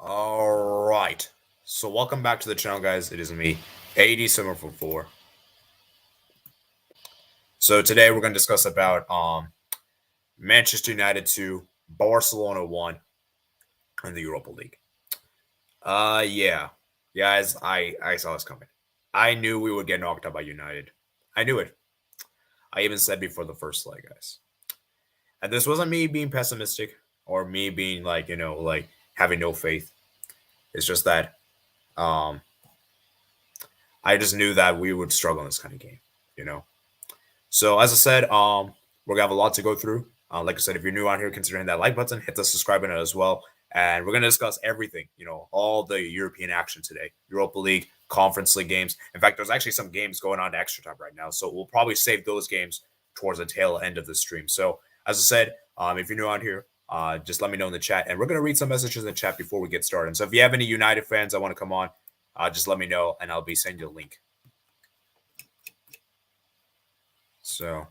All right. So welcome back to the channel, guys. It is me, 80 Summer for 4. So today we're going to discuss about Manchester United 2, Barcelona 1 in the Europa League. Yeah. Guys, I saw this coming. I knew we would get knocked out by United. I knew it. I even said before the first leg, guys. And this wasn't me being pessimistic or me being like having no faith. It's just that um I just knew that we would struggle in this kind of game. So as I said, we're gonna have a lot to go through. Like I said, if you're new on here, considering that like button, hit the subscribe button as well. And we're gonna discuss everything, all the European action today, Europa League, Conference League games. In fact, there's actually some games going on to extra time right now, so we'll probably save those games towards the tail end of the stream. So as I said, if you're new on here, just let me know in the chat, and we're gonna read some messages in the chat before we get started. So if you have any United fans that want to come on, just let me know, and I'll be sending you a link. So.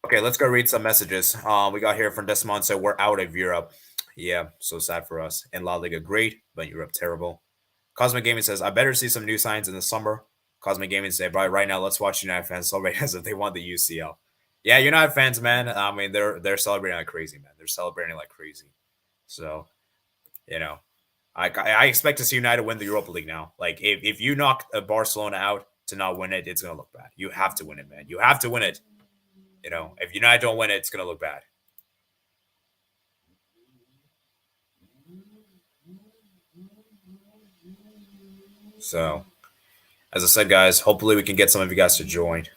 Okay, let's go read some messages. We got here from Desmond said we're out of Europe. Yeah, so sad for us. In La Liga, great, but Europe, terrible. Cosmic Gaming says, I better see some new signs in the summer. Cosmic Gaming said, right now, let's watch United fans celebrate as if they won the UCL. Yeah, United fans, man. I mean, they're celebrating like crazy, man. They're celebrating like crazy. So, I expect to see United win the Europa League now. Like, if you knock Barcelona out to not win it, it's gonna look bad. You have to win it, man. You have to win it. If United don't win it, it's going to look bad. So, as I said, guys, hopefully we can get some of you guys to join.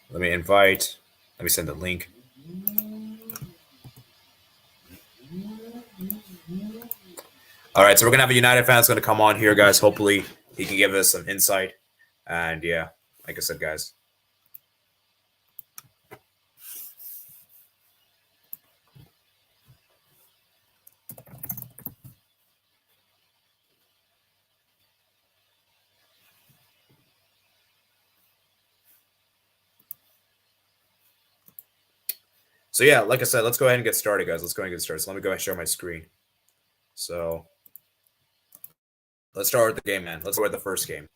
Let me invite. Let me send the link. All right, so we're going to have a United fan that's going to come on here, guys. Hopefully he can give us some insight. And yeah, like I said, guys. So yeah, like I said, let's go ahead and get started, guys. Let's go ahead and get started. So let me go ahead and share my screen. So let's start with the game, man. Let's start with the first game.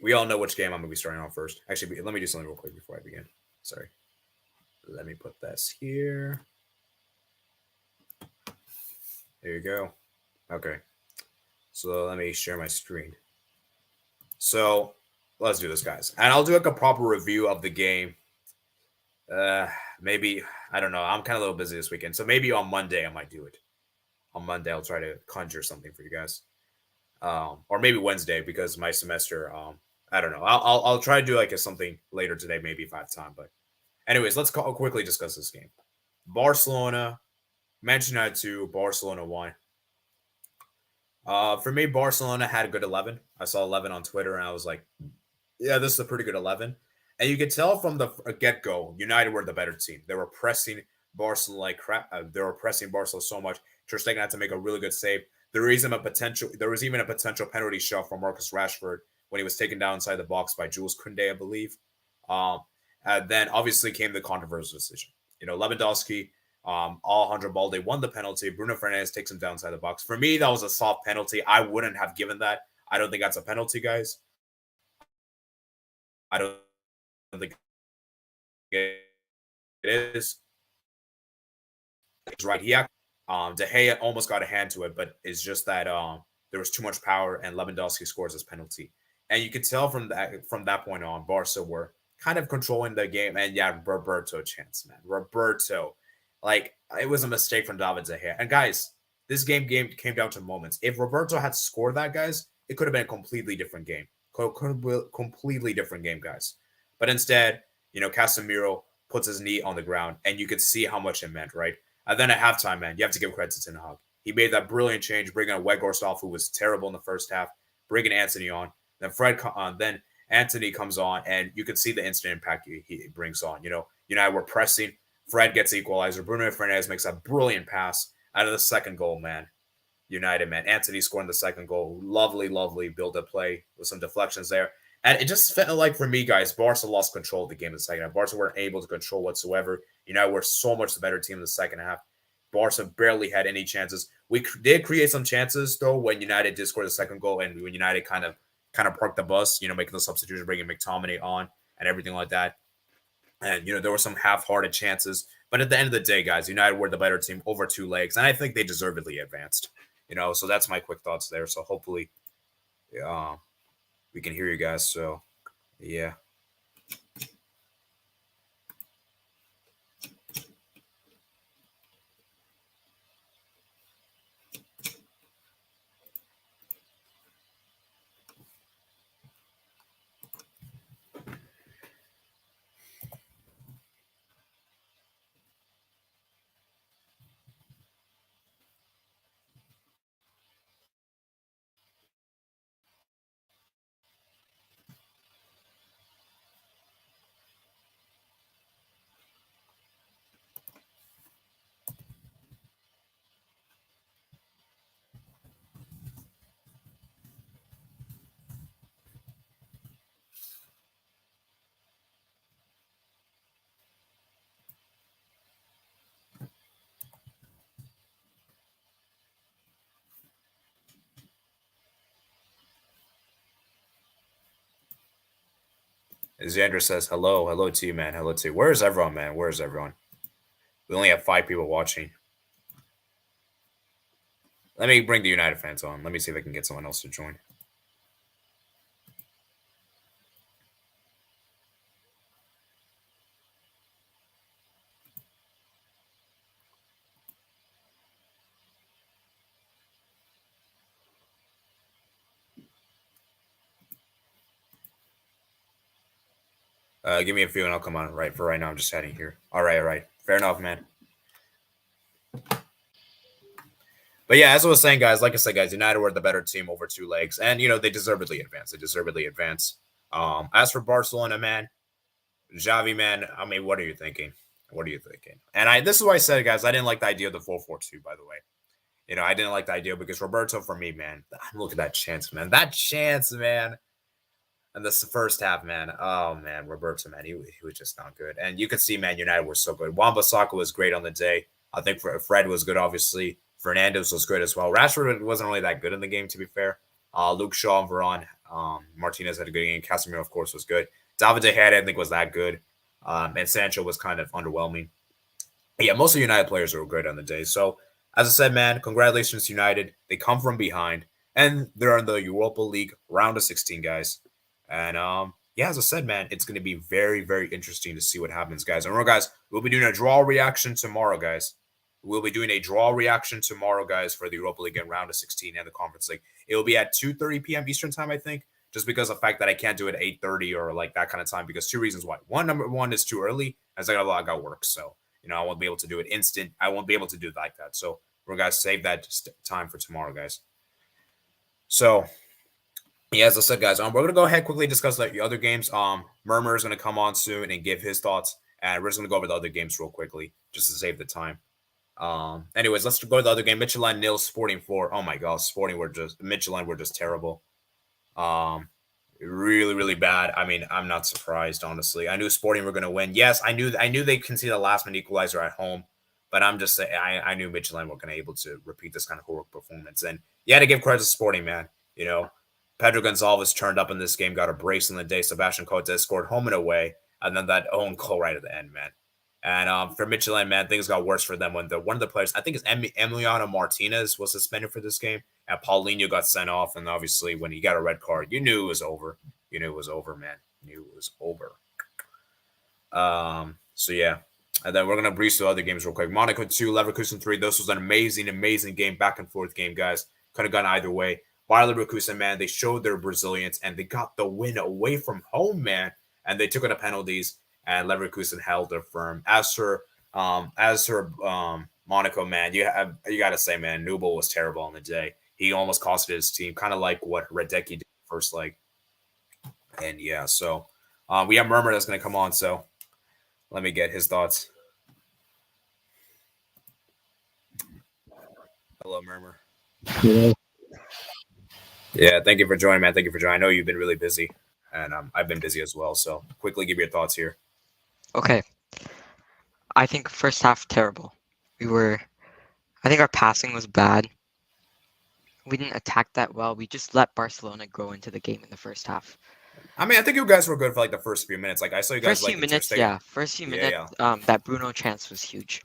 We all know which game I'm going to be starting on first. Actually, let me do something real quick before I begin. Sorry. Let me put this here. There you go. Okay. So let me share my screen. So let's do this, guys. And I'll do like a proper review of the game. Maybe, I don't know. I'm kind of a little busy this weekend. So maybe on Monday I might do it. On Monday I'll try to conjure something for you guys. Or maybe Wednesday because my semester, I don't know. I'll try to do like something later today, maybe if I have time. But anyways, let's quickly discuss this game. Barcelona, Manchester United 2, Barcelona 1. For me, Barcelona had a good 11. I saw 11 on Twitter, and I was like, yeah, this is a pretty good 11. And you could tell from the get-go, United were the better team. They were pressing Barcelona like crap. They were pressing Barcelona so much. Ter Stegen had to make a really good save. There was even a potential penalty shot from Marcus Rashford when he was taken down inside the box by Jules Koundé, I believe. And then obviously came the controversial decision. Lewandowski, Alejandro Balde won the penalty. Bruno Fernandes takes him down inside the box. For me, that was a soft penalty. I wouldn't have given that. I don't think that's a penalty, guys. I don't think it is. It's right. De Gea almost got a hand to it, but it's just that there was too much power, and Lewandowski scores his penalty. And you could tell from that point on, Barca were kind of controlling the game. And yeah, Roberto chance, man. Roberto. Like, it was a mistake from David De Gea. And guys, this game came down to moments. If Roberto had scored that, guys, it could have been a completely different game. Completely different game, guys. But instead, Casemiro puts his knee on the ground, and you could see how much it meant, right? And then at halftime, man, you have to give credit to Ten Hag. He made that brilliant change, bringing on Weghorst, who was terrible in the first half, bringing Anthony on. Then Anthony comes on, and you can see the instant impact he brings on. United were pressing. Fred gets the equalizer. Bruno Fernandes makes a brilliant pass out of the second goal, man. United, man. Anthony scoring the second goal. Lovely, lovely build-up play with some deflections there. And it just felt like, for me, guys, Barca lost control of the game in the second half. Barca weren't able to control whatsoever. United were so much the better team in the second half. Barca barely had any chances. We did create some chances, though, when United did score the second goal, and when United kind of parked the bus, making the substitution, bringing McTominay on and everything like that. And, there were some half-hearted chances. But at the end of the day, guys, United were the better team over 2 legs, and I think they deservedly advanced. So that's my quick thoughts there. So hopefully we can hear you guys. So, yeah. Xander says, hello. Hello to you, man. Hello to you. Where's everyone, man? Where's everyone? We only have 5 people watching. Let me bring the United fans on. Let me see if I can get someone else to join. Give me a few and I'll come on. Right, for right now, I'm just heading here. All right. Fair enough, man. But yeah, as I was saying, guys, like I said, guys, United were the better team over 2 legs, and they deservedly advanced. As for Barcelona, man, Xavi, man, I mean, what are you thinking? And this is why I said, guys, I didn't like the idea of the 4-4-2. By the way, I didn't like the idea because Roberto, for me, man, look at that chance, man. And this first half, man. Oh man, Roberto, man, he was just not good. And you could see, man, United were so good. Wan-Bissaka was great on the day. I think Fred was good, obviously. Fernandes was good as well. Rashford wasn't really that good in the game, to be fair. Luke Shaw and Varane, Martinez had a good game. Casemiro, of course, was good. David De Gea, I didn't think was that good. And Sancho was kind of underwhelming. But yeah, most of United players were great on the day. So, as I said, man, congratulations, United. They come from behind, and they're in the Europa League round of 16, guys. And yeah, as I said, man, it's going to be very, very interesting to see what happens, guys. And remember, guys, we'll be doing a draw reaction tomorrow, guys. We'll be doing a draw reaction tomorrow, guys, for the Europa League and round of 16 and the Conference League. It will be at 2:30 p.m. Eastern time, I think, just because of the fact that I can't do it at 8:30 or like that kind of time because 2 reasons why. Number one is too early, as I got a lot of work. So, I won't be able to do it instant. I won't be able to do it like that. So we're going to save that time for tomorrow, guys. So, yeah, as I said, guys, we're going to go ahead and quickly discuss the other games. Murmur is going to come on soon and give his thoughts. And we're just going to go over the other games real quickly just to save the time. Anyways, let's go to the other game. Michelin 0, Sporting 4. Oh my God, Michelin were just terrible. Really, really bad. I mean, I'm not surprised, honestly. I knew Sporting were going to win. Yes, I knew they conceded the last minute equalizer at home, but I'm just saying I knew Michelin were going to be able to repeat this kind of heroic performance. And you had to give credit to Sporting, man. Pedro Gonzalez turned up in this game, got a brace in the day. Sebastian Coates scored home and away, and then that own goal right at the end, man. And for Michelin, man, things got worse for them when one of the players, I think it's Emiliano Martinez, was suspended for this game, and Paulinho got sent off. And obviously, when he got a red card, you knew it was over. You knew it was over, man. You knew it was over. So yeah, and then we're gonna breeze through other games real quick. Monaco 2, Leverkusen 3. This was an amazing game, back and forth game, guys. Could have gone either way. Bayer Leverkusen, man, they showed their resilience and they got the win away from home, man. And they took it to penalties. And Leverkusen held their firm. As for Monaco, man, you got to say, man, Newell was terrible on the day. He almost costed his team, kind of like what Radecki did first leg. And yeah, so we have Murmur that's going to come on. So let me get his thoughts. Hello, Murmur. Yeah. Yeah, thank you for joining, man. Thank you for joining. I know you've been really busy, and I've been busy as well. So quickly give your thoughts here. Okay, I think first half terrible. I think our passing was bad. We didn't attack that well. We just let Barcelona grow into the game in the first half. I mean, I think you guys were good for like the first few minutes. Like I saw you guys First like few the Ter minutes, Stegen. yeah. First few Yeah, minutes, yeah, that Bruno chance was huge.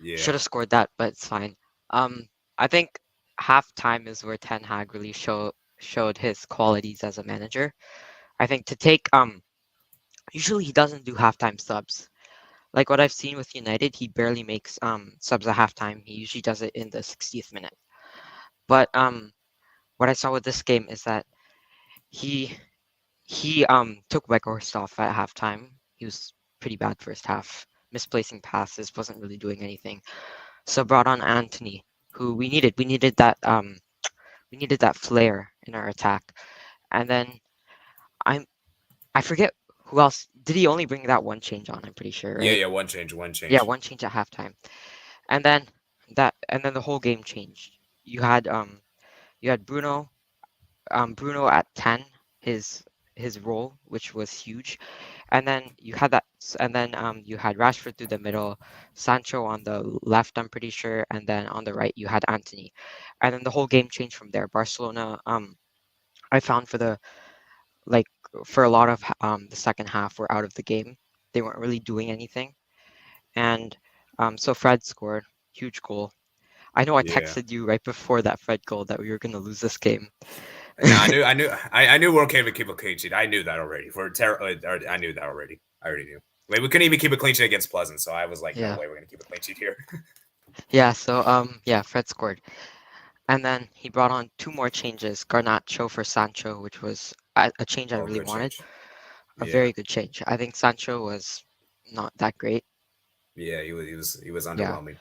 yeah, Should have scored that, but it's fine. I think halftime is where Ten Hag really showed his qualities as a manager. I think to take usually he doesn't do halftime subs. Like what I've seen with United, he barely makes subs at halftime. He usually does it in the 60th minute. But what I saw with this game is that he took Weghorst off at halftime. He was pretty bad first half, misplacing passes, wasn't really doing anything. So brought on Anthony, who we needed. We needed that flair in our attack. And then I'm I forget who else. Did he only bring that one change on? I'm pretty sure, yeah, right? yeah. One change, one Yeah, change. one change at halftime. And then the whole game changed. You had Bruno at 10, his his role, which was huge. And then you had Rashford through the middle, Sancho on the left, I'm pretty sure, and then on the right you had Anthony. And then the whole game changed from there. Barcelona, I found like for a lot of the second half were out of the game. They weren't really doing anything. And so Fred scored, huge goal. I know I Yeah. texted you right before that Fred goal that we were gonna lose this game. No, I knew we weren't going to keep a clean sheet. I knew that already. I knew that already. I already knew. I mean, we couldn't even keep a clean sheet against Pleasant, so I was like, no Yeah. way we're going to keep a clean sheet here. Yeah, so yeah, Fred scored. And then he brought on two more changes, Garnacho for Sancho, which was a change I Oh, really good wanted. change. A Yeah, very good change. I think Sancho was not that great. yeah, he was Yeah. underwhelming.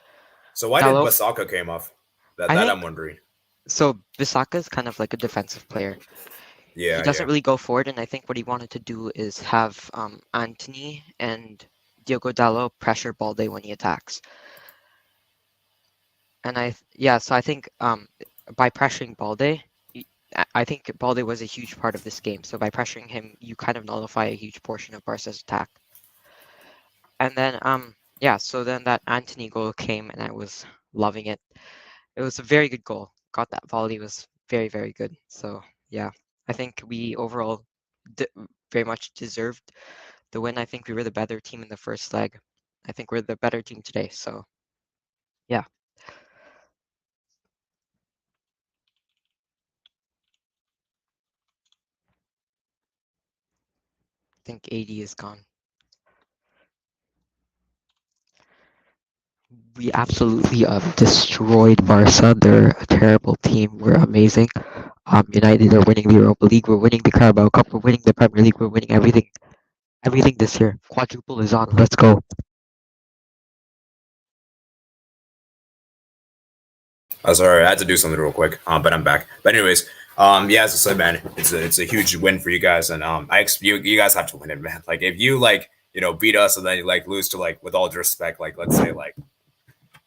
So why did Dalot, Basaka came off? That I that I'm think wondering. so Bissaka is kind of like a defensive player. He Yeah, doesn't yeah, really go forward, and I think what he wanted to do is have Anthony and Diogo Dalot pressure Balde when he attacks. And so I think by pressuring Balde, I think Balde was a huge part of this game. So by pressuring him, you kind of nullify a huge portion of Barca's attack. And then yeah, so then that Anthony goal came, and I was loving it. It was a very good goal. Got that volley, was very, very good. So yeah, I think we overall very much deserved the win. I think we were the better team in the first leg. I think we're the better team today. So yeah, I think 80 is gone. We absolutely destroyed Barca. They're a terrible team. We're amazing. United are winning the Europa League. We're winning the Carabao Cup. We're winning the Premier League. We're winning everything. Everything this year. Quadruple is on. Let's go. Oh, sorry, I had to do something real quick. But I'm back. But anyways, yeah, as I said, man, it's a huge win for you guys, and you guys have to win it, man. Like if you like beat us and then you like lose to like with all due respect, like let's say like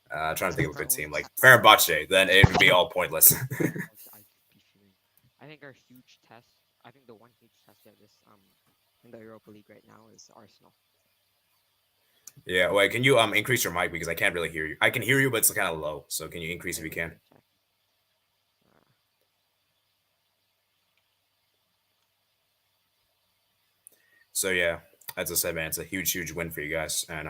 trying to think of a good team like Fenerbahce, then it would be all pointless. I'd be fuming. I think our huge test. I think the one huge test we have this in the Europa League right now is Arsenal. Yeah, wait, can you increase your mic because I can't really hear you. I can hear you, but it's kind of low. So can you increase if Okay, you wait. can? Let me check. Uh, So yeah, as I said, man, it's a huge win for you guys, and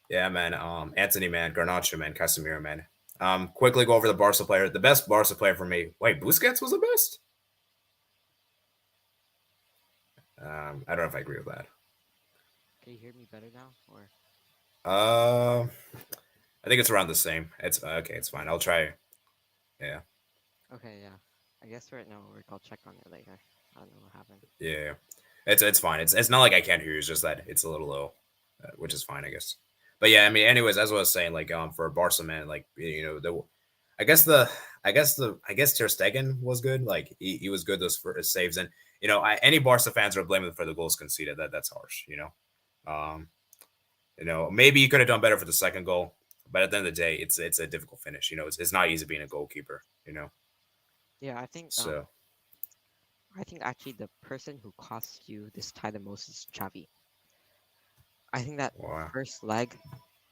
yeah, man, Anthony, man, Garnacho, man, Casemiro, man. Quickly go over the Barca player. The best Barca player for me. Wait, Busquets was the best. I don't know if I agree with that. can you hear me better now? Or Uh, I think it's around the same. It's okay. It's fine. I'll try. Yeah, okay, yeah. I guess right now I'll check on it later. I don't know what happened. yeah. It's fine. It's not like I can't hear you. It's just that it's a little low, which is fine, I guess. But yeah, I mean, anyways, as I was saying, like for Barca, man, like I guess the I guess Ter Stegen was good. Like he was good those for his saves, and any Barca fans are blaming him for the goals conceded. That's harsh. Um, maybe he could have done better for the second goal, but at the end of the day, it's a difficult finish. It's not easy being a goalkeeper. Yeah, So I think actually the person who cost you this tie the most is Xavi. I think that wow, first leg,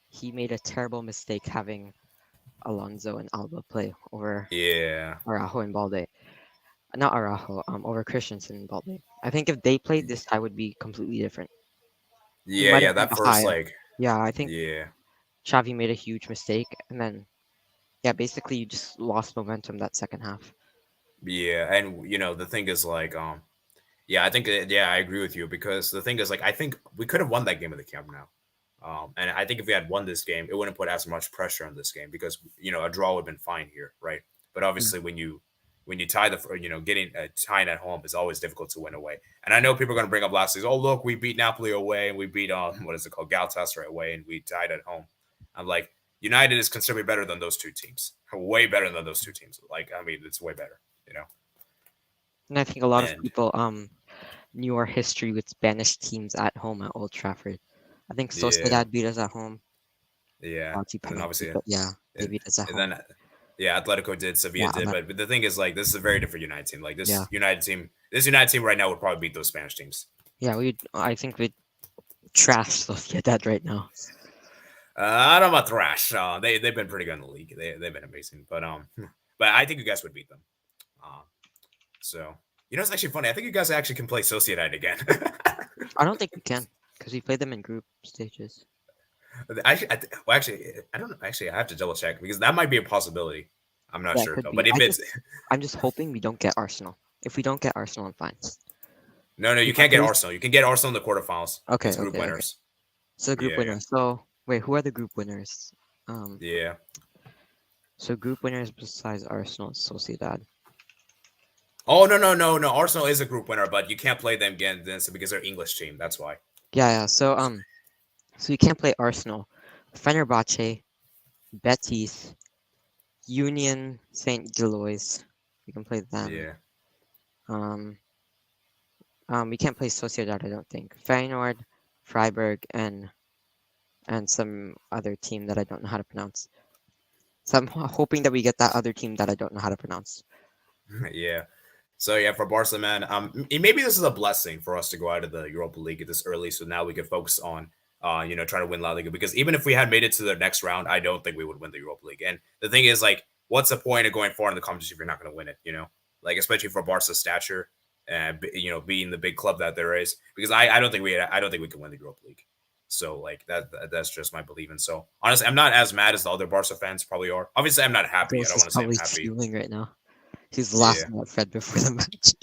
he made a terrible mistake having Alonso and Alba play over yeah, Araujo and Balde. Not Araujo, over Christensen and Balde. I think if they played, this tie would be completely different. He yeah, might yeah. have been That the first higher. like, Yeah, I think yeah, Xavi made a huge mistake, and then yeah, basically you just lost momentum that second half. yeah, and the thing is like, yeah, I think yeah, I agree with you because the thing is like, I think we could have won that game at the Camp Nou. And I think if we had won this game, it wouldn't put as much pressure on this game because a draw would have been fine here, right? But Yeah. obviously, when you tie getting a tying at home is always difficult to win away. And I know people are going to bring up last season. Oh, look, we beat Napoli away and we beat what is it called, Galatasaray away, and we tied at home. I'm like, United is considerably better than those two teams, way better than those two teams. Like, I mean, it's way better, And I think a lot of And people knew our history with Spanish teams at home at Old Trafford. I think yeah, Sociedad beat us at home. yeah, Dodgy and then penalty, obviously, but yeah, they and, beat us at and home. then yeah, Atletico did, Sevilla Yeah, did, but the thing is, like, this is a very different United team. Like yeah, this United team right now would probably beat those Spanish teams. yeah. I think we'd trash Sociedad right now. I don't know about thrash. They've been pretty good in the league. They've been amazing, but but I think you guys would beat them. Uh, so it's actually funny. I think you guys actually can play Sociedad again. I don't think we can because we played them in group stages. Actually, well, actually, I don't know. Actually, I have to double check because that might be a possibility. I'm not Yeah, it sure could though. be. But if it's I'm just hoping we don't get Arsenal. If we don't get Arsenal, I'm fine. no, you If we can't get play, Arsenal. You can get Arsenal in the quarterfinals. okay, It's group okay, okay. winners. So group Yeah, winners. So wait, who are the group winners? yeah. So group winners besides Arsenal and Sociedad. Oh no. Arsenal is a group winner, but you can't play them again then because they're English team. That's why. Yeah. So we can't play Arsenal, Fenerbahce, Betis, Union Saint Gilloise. We can play them. Yeah. Um, we can't play Sociedad, I don't think. Feyenoord, Freiburg, and some other team that I don't know how to pronounce. So I'm hoping that we get that other team that I don't know how to pronounce. Yeah. So yeah, for Barca, man, maybe this is a blessing for us to go out of the Europa League this early, so now we can focus on, trying to win La Liga. Because even if we had made it to the next round, I don't think we would win the Europa League. And the thing is, like, what's the point of going far in the competition if you're not going to win it? Like especially for Barca's stature and being the big club that there is. Because I don't think we can win the Europa League. So like that's just my belief. And so honestly, I'm not as mad as the other Barca fans probably are. Obviously, I'm not happy. I Ghost don't is want to say I'm probably happy. fuming right now. He's Yeah. laughing at Fred before the match.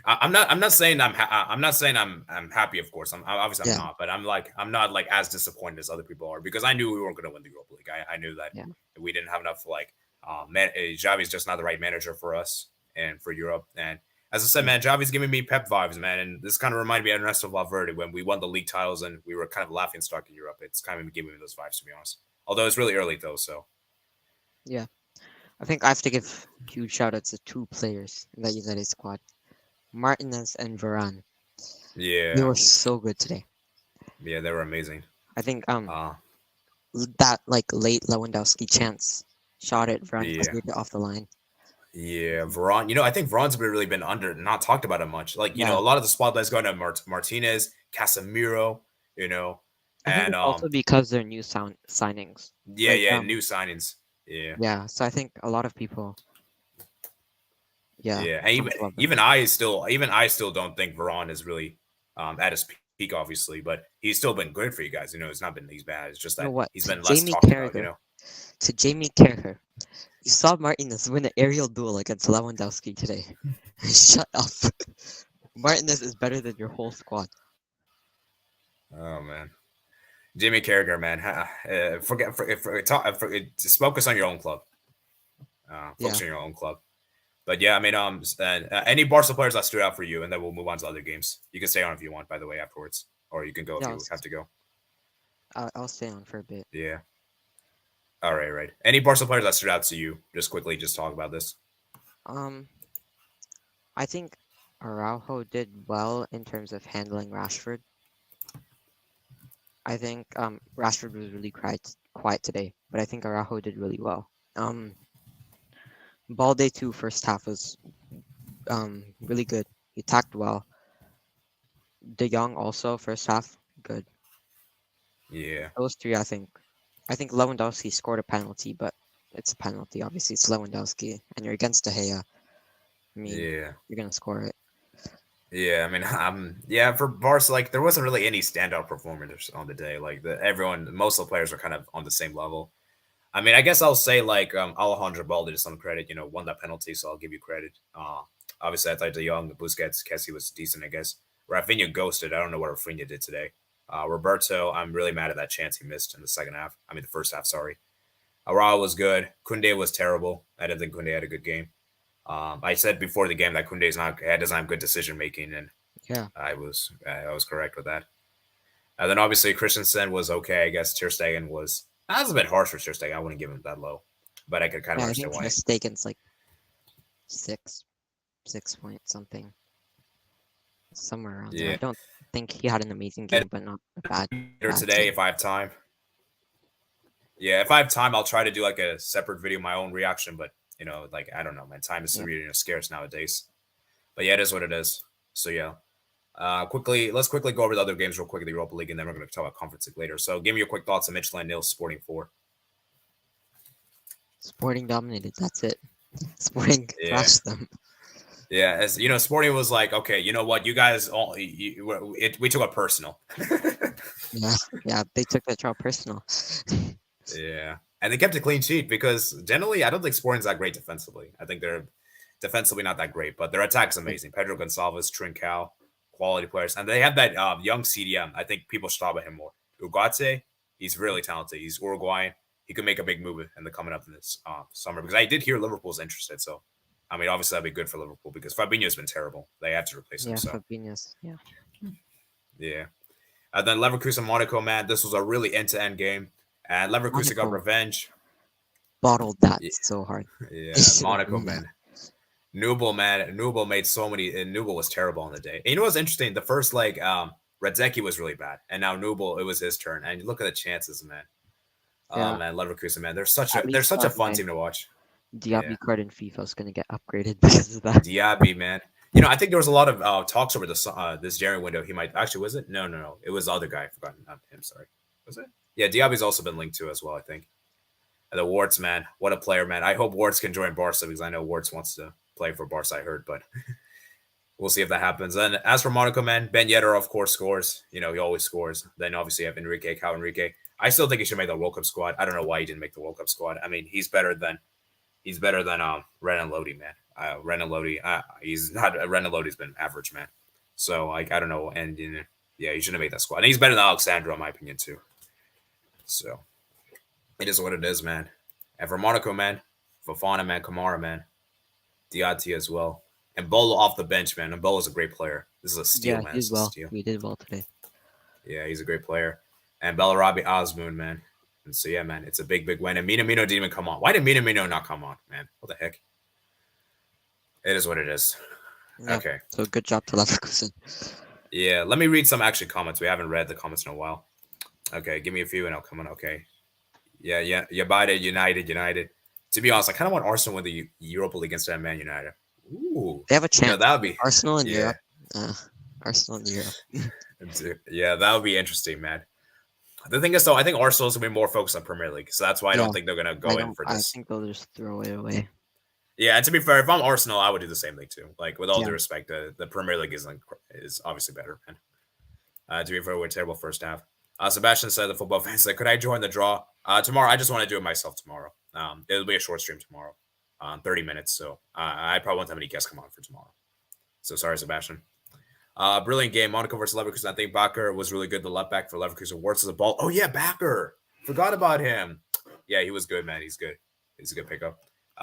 I'm not. I'm not saying I'm not saying I'm happy. Of course, obviously I'm Yeah, not. But I'm not like as disappointed as other people are because I knew we weren't going to win the Europa League. I knew that yeah. we didn't have enough. Like, Javi's just not the right manager for us and for Europe. And as I said, Yeah. man, Javi's giving me Pep vibes, man. And this kind of reminded me of Ernesto Valverde when we won the league titles and we were kind of laughing stock in Europe. It's kind of giving me those vibes, to be honest. Although it's really early though, so Yeah. I think I have to give huge shout outs to two players in that United squad, Martinez and Varane. They yeah, were so good today. yeah, they were amazing. I think Uh, that like late Lewandowski chance shot it, Varane yeah. cleared it off the line. Yeah, Veron. I think Veron's been really been not talked about it much. Like, Yeah. a lot of the spotlight's going to Martinez, Casemiro, I think and it's also because they're new signings. yeah, Like yeah, new signings. Yeah, yeah, so I think a lot of people yeah, yeah, and come to love them. even I still don't think Veron is really at his peak, obviously, but he's still been good for you guys. It's not been he's bad. It's just You know that what? he's To been less Jamie talked about. Carragher. To Jamie Carragher. You saw Martinez win an aerial duel against Lewandowski today. Shut up. Martinez is better than your whole squad. Oh man, Jimmy Carragher, man. Just focus on your own club. Yeah. Focus on your own club. But yeah, I mean, any Barca players that stood out for you, and then we'll move on to other games. You can stay on if you want, by the way, afterwards, or you can go if Yeah. you have to go. I'll stay on for a bit. Yeah. All right, right. Any Barca players that stood out to you? Just quickly, just talk about this. Um, I think Araujo did well in terms of handling Rashford. I think Rashford was really quiet today, but I think Araujo did really well. Balde too, first half was really good. He attacked well. De Jong also first half good. Yeah. Those three, I think. I think Lewandowski scored a penalty, but it's a penalty. Obviously, it's Lewandowski, and you're against De Gea. I mean, Yeah. you're gonna score it. Yeah, I mean, yeah, for Barca, like there wasn't really any standout performers on the day. Like most of the players were kind of on the same level. I mean, I guess I'll say like Alejandro Balde to some credit, won that penalty, so I'll give you credit. Obviously, I thought De Jong, Busquets, Kessie was decent, I guess. Rafinha ghosted. I don't know what Rafinha did today. Roberto, I'm really mad at that chance he missed in the second half. I mean, the first half, sorry. Arao was good. Kunde was terrible. I didn't think Kunde had a good game. I said before the game that Kunde doesn't have good decision making, and Yeah. I was correct with that. And then obviously Christensen was okay. I guess Ter Stegen was a bit harsh for Ter Stegen. I wouldn't give him that low, but I could kind of Yeah, I understand think why. Stegen's like 6 point something, somewhere around there. I Yeah. don't think he had an amazing game, but not a bad Today, game. if I have time. Yeah, if I have time, I'll try to do like a separate video, my own reaction. But like I don't know, man. Time is Yeah. really scarce nowadays. But yeah, it is what it is. So yeah. Let's quickly go over the other games real quick in the Europa League, and then we're going to talk about Conference League later. So, give me your quick thoughts on Midtjylland nil, Sporting 4. Sporting dominated. That's it. Sporting Yeah, thrashed them. yeah. As you know, Sporting was like, okay, you know what, you guys all we took it personal. Yeah. They took that trial personal. Yeah, and they kept a clean sheet because generally, I don't think Sporting's that great defensively. I think they're defensively not that great, but their attack's amazing. Pedro Gonçalves, Trincao, quality players, and they have that young CDM. I think people should talk about him more. Ugarte, he's really talented. He's Uruguayan. He could make a big move in the coming up in this summer because I did hear Liverpool's interested. So, I mean, obviously that'd be good for Liverpool because Fabinho's been terrible. They have to replace him. Yeah, So, Fabinho's. Yeah. yeah. And then Leverkusen Monaco, man, this was a really end-to-end game, and Leverkusen got Monaco revenge. bottled that Yeah, so hard. yeah. They should have Monaco, won that. man. Nubel made so many, and Nubel was terrible on the day. And you know what's interesting? The first Radzeki was really bad, and now Nubel, it was his turn. And you look at the chances, man. Yeah. Man, Leverkusen, man, they're At least such a fun my team to watch. Diaby Yeah, card in FIFA is gonna get upgraded because of that. Diaby, man. I think there was a lot of talks over this January window. He might actually was it? No. It was the other guy. I forgot. Not him. Sorry. Was it? Yeah, Diaby's also been linked to as well. I think. And the Warts, man, what a player, man. I hope Warts can join Barca because I know Warts wants to play for Barca. I heard, but we'll see if that happens. And as for Monaco, man, Ben Yedder, of course, scores. He always scores. Then obviously you have Enrique, Cal Enrique. I still think he should make the World Cup squad. I don't know why he didn't make the World Cup squad. I mean, he's better than Renan Lodi, man. Renan Lodi, he's not. Renan Lodi's been average, man. So like I don't know, and yeah, he shouldn't have made that squad. And he's better than Alexandro, in my opinion, too. So it is what it is, man. And for Monaco, man, Fofana, man, Kamara, man, Diatti as well, and Bolo off the bench, man. And Bolo's a great player. This is a steal, Yeah, man. he This did is a well. steal. He did well today. Yeah, he's a great player. And Bellarabi Osmoon, man. And so yeah, man, it's a big, big win. And Minamino didn't even come on. Why did Minamino not come on, man? What the heck? It is what it is. Yeah. Okay. So good job to Leverkusen. Yeah, let me read some actually comments. We haven't read the comments in a while. Okay, give me a few and I'll come on. Okay. Yeah. United. To be honest, I kind of want Arsenal win the Europa League instead of Man United. Ooh. They have a chance. That would be Arsenal in yeah. Europe. Arsenal in Europe. Yeah, that would be interesting, man. The thing is, though, I think Arsenal's going to be more focused on Premier League. So that's why I don't think they're going to go in for this. I think they'll just throw it away. Yeah, and to be fair, if I'm Arsenal, I would do the same thing too. Like, with all Yeah. due respect, the Premier League is obviously better, man. To be fair, we're terrible first half. Sebastian said, the football fans, like, could I join the draw? Tomorrow, I just want to do it myself tomorrow. It'll be a short stream tomorrow, 30 minutes. So I probably won't have any guests come on for tomorrow. So sorry, Sebastian. Brilliant game. Monaco versus Leverkusen. I think Bakker was really good. The left back for Leverkusen. Warts the ball. Oh, yeah, Bakker. Forgot about him. Yeah, he was good, man. He's good. He's a good pickup.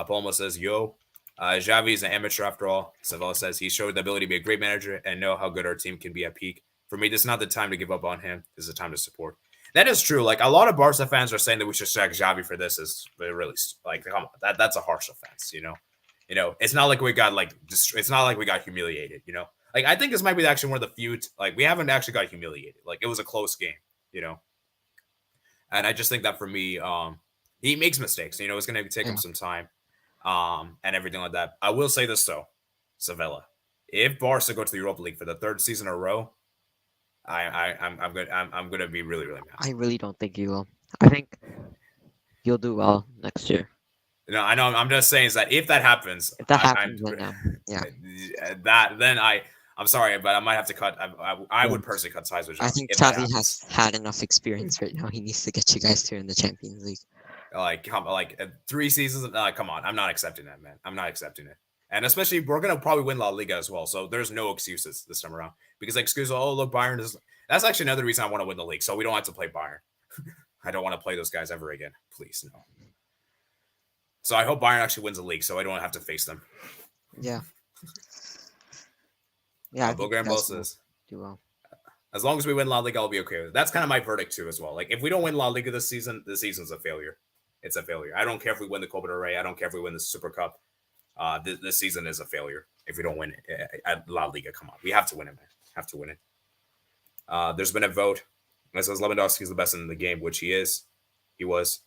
Palma says, yo. Xavi is an amateur after all. Savella says he showed the ability to be a great manager and know how good our team can be at peak. For me, this is not the time to give up on him. This is the time to support. That is true. Like a lot of Barca fans are saying that we should sack Xavi for this. Is really like, come on, that's a harsh offense. It's not like we got like it's not like we got humiliated. Like I think this might be actually one of the few like we haven't actually got humiliated. Like it was a close game. And I just think that for me, he makes mistakes. It's going to take him some time, and everything like that. I will say this though, Sevilla, if Barca go to the Europa League for the third season in a row, I'm gonna be really really mad. I really don't think you will. I think you'll do well next year. No, I know. I'm just saying is that if that happens, If that happens, yeah, then I'm sorry, but I might have to cut. I would personally cut ties with Xavi. I think Xavi has had enough experience right now. He needs to get you guys to in the Champions League. Like 3 seasons. Come on, I'm not accepting that, man. I'm not accepting it. And especially, we're gonna probably win La Liga as well. So there's no excuses this time around. Because look, Bayern is. That's actually another reason I want to win the league, so we don't have to play Bayern. I don't want to play those guys ever again. Please, no. So I hope Bayern actually wins the league, so I don't have to face them. Yeah. Yeah. Bulgarian bosses do well. As long as we win La Liga, I'll be okay with it. That's kind of my verdict too, as well. Like if we don't win La Liga this season, the season's a failure. It's a failure. I don't care if we win the Copa del Rey. I don't care if we win the Super Cup. This season is a failure if we don't win it at La Liga. Come on, we have to win it, man. Have to win it. There's been a vote that says Lewandowski's the best in the game, which he is. He was.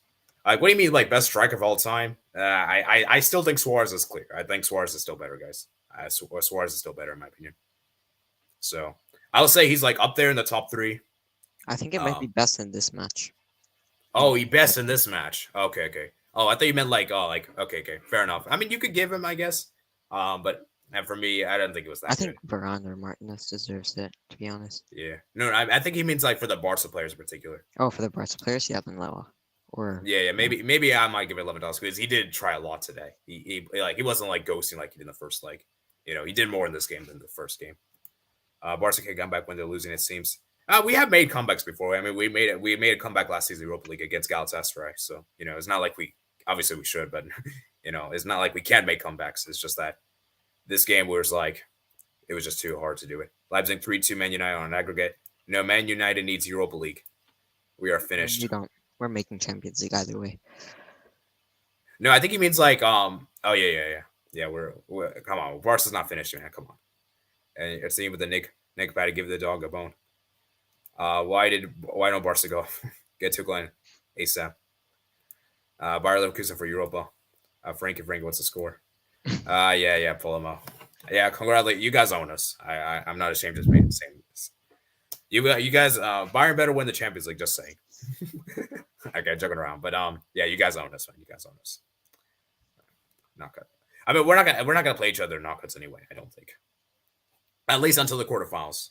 What do you mean, like best striker of all time? I still think Suarez is clear. I think Suarez is still better, guys. Suarez is still better in my opinion. So I'll say he's like up there in the top 3. I think it might be best in this match. Oh, he best in this match. Okay. Oh, I thought you meant okay. Fair enough. I mean, you could give him, I guess. But for me, I don't think it was that. I think Varane or Martinez deserves it, to be honest. Yeah. No, I think he means like for the Barca players in particular. Oh, for the Barca players, yeah, then Lewa. Or yeah, maybe I might give it Lewandowski because he did try a lot today. He wasn't like ghosting like he did in the first leg. He did more in this game than the first game. Barca can come back when they're losing. It seems. We have made comebacks before. I mean, we made a comeback last season in the Europa League against Galatasaray. So it's not like we obviously we should, but it's not like we can't make comebacks. It's just that this game was like it was just too hard to do it. Leipzig 3-2 Man United on an aggregate. Man United needs Europa League. We are finished. We don't. We're making Champions League either way. No, I think he means like Oh yeah. We're come on. Barca's not finished, man. Come on. And it's the with the Nick about to give the dog a bone. Why don't Barca go get to Glenn ASAP? Bayer Leverkusen for Europa. Frankie, what's the score? Yeah, pull him out. Yeah, congratulations. You guys own us. I'm not ashamed to say this. You guys, Bayern better win the Champions League. Just saying. Okay, joking around, but yeah, you guys own us, man. You guys own us. Knockout. I mean, we're not gonna play each other in knockouts anyway. I don't think. At least until the quarterfinals,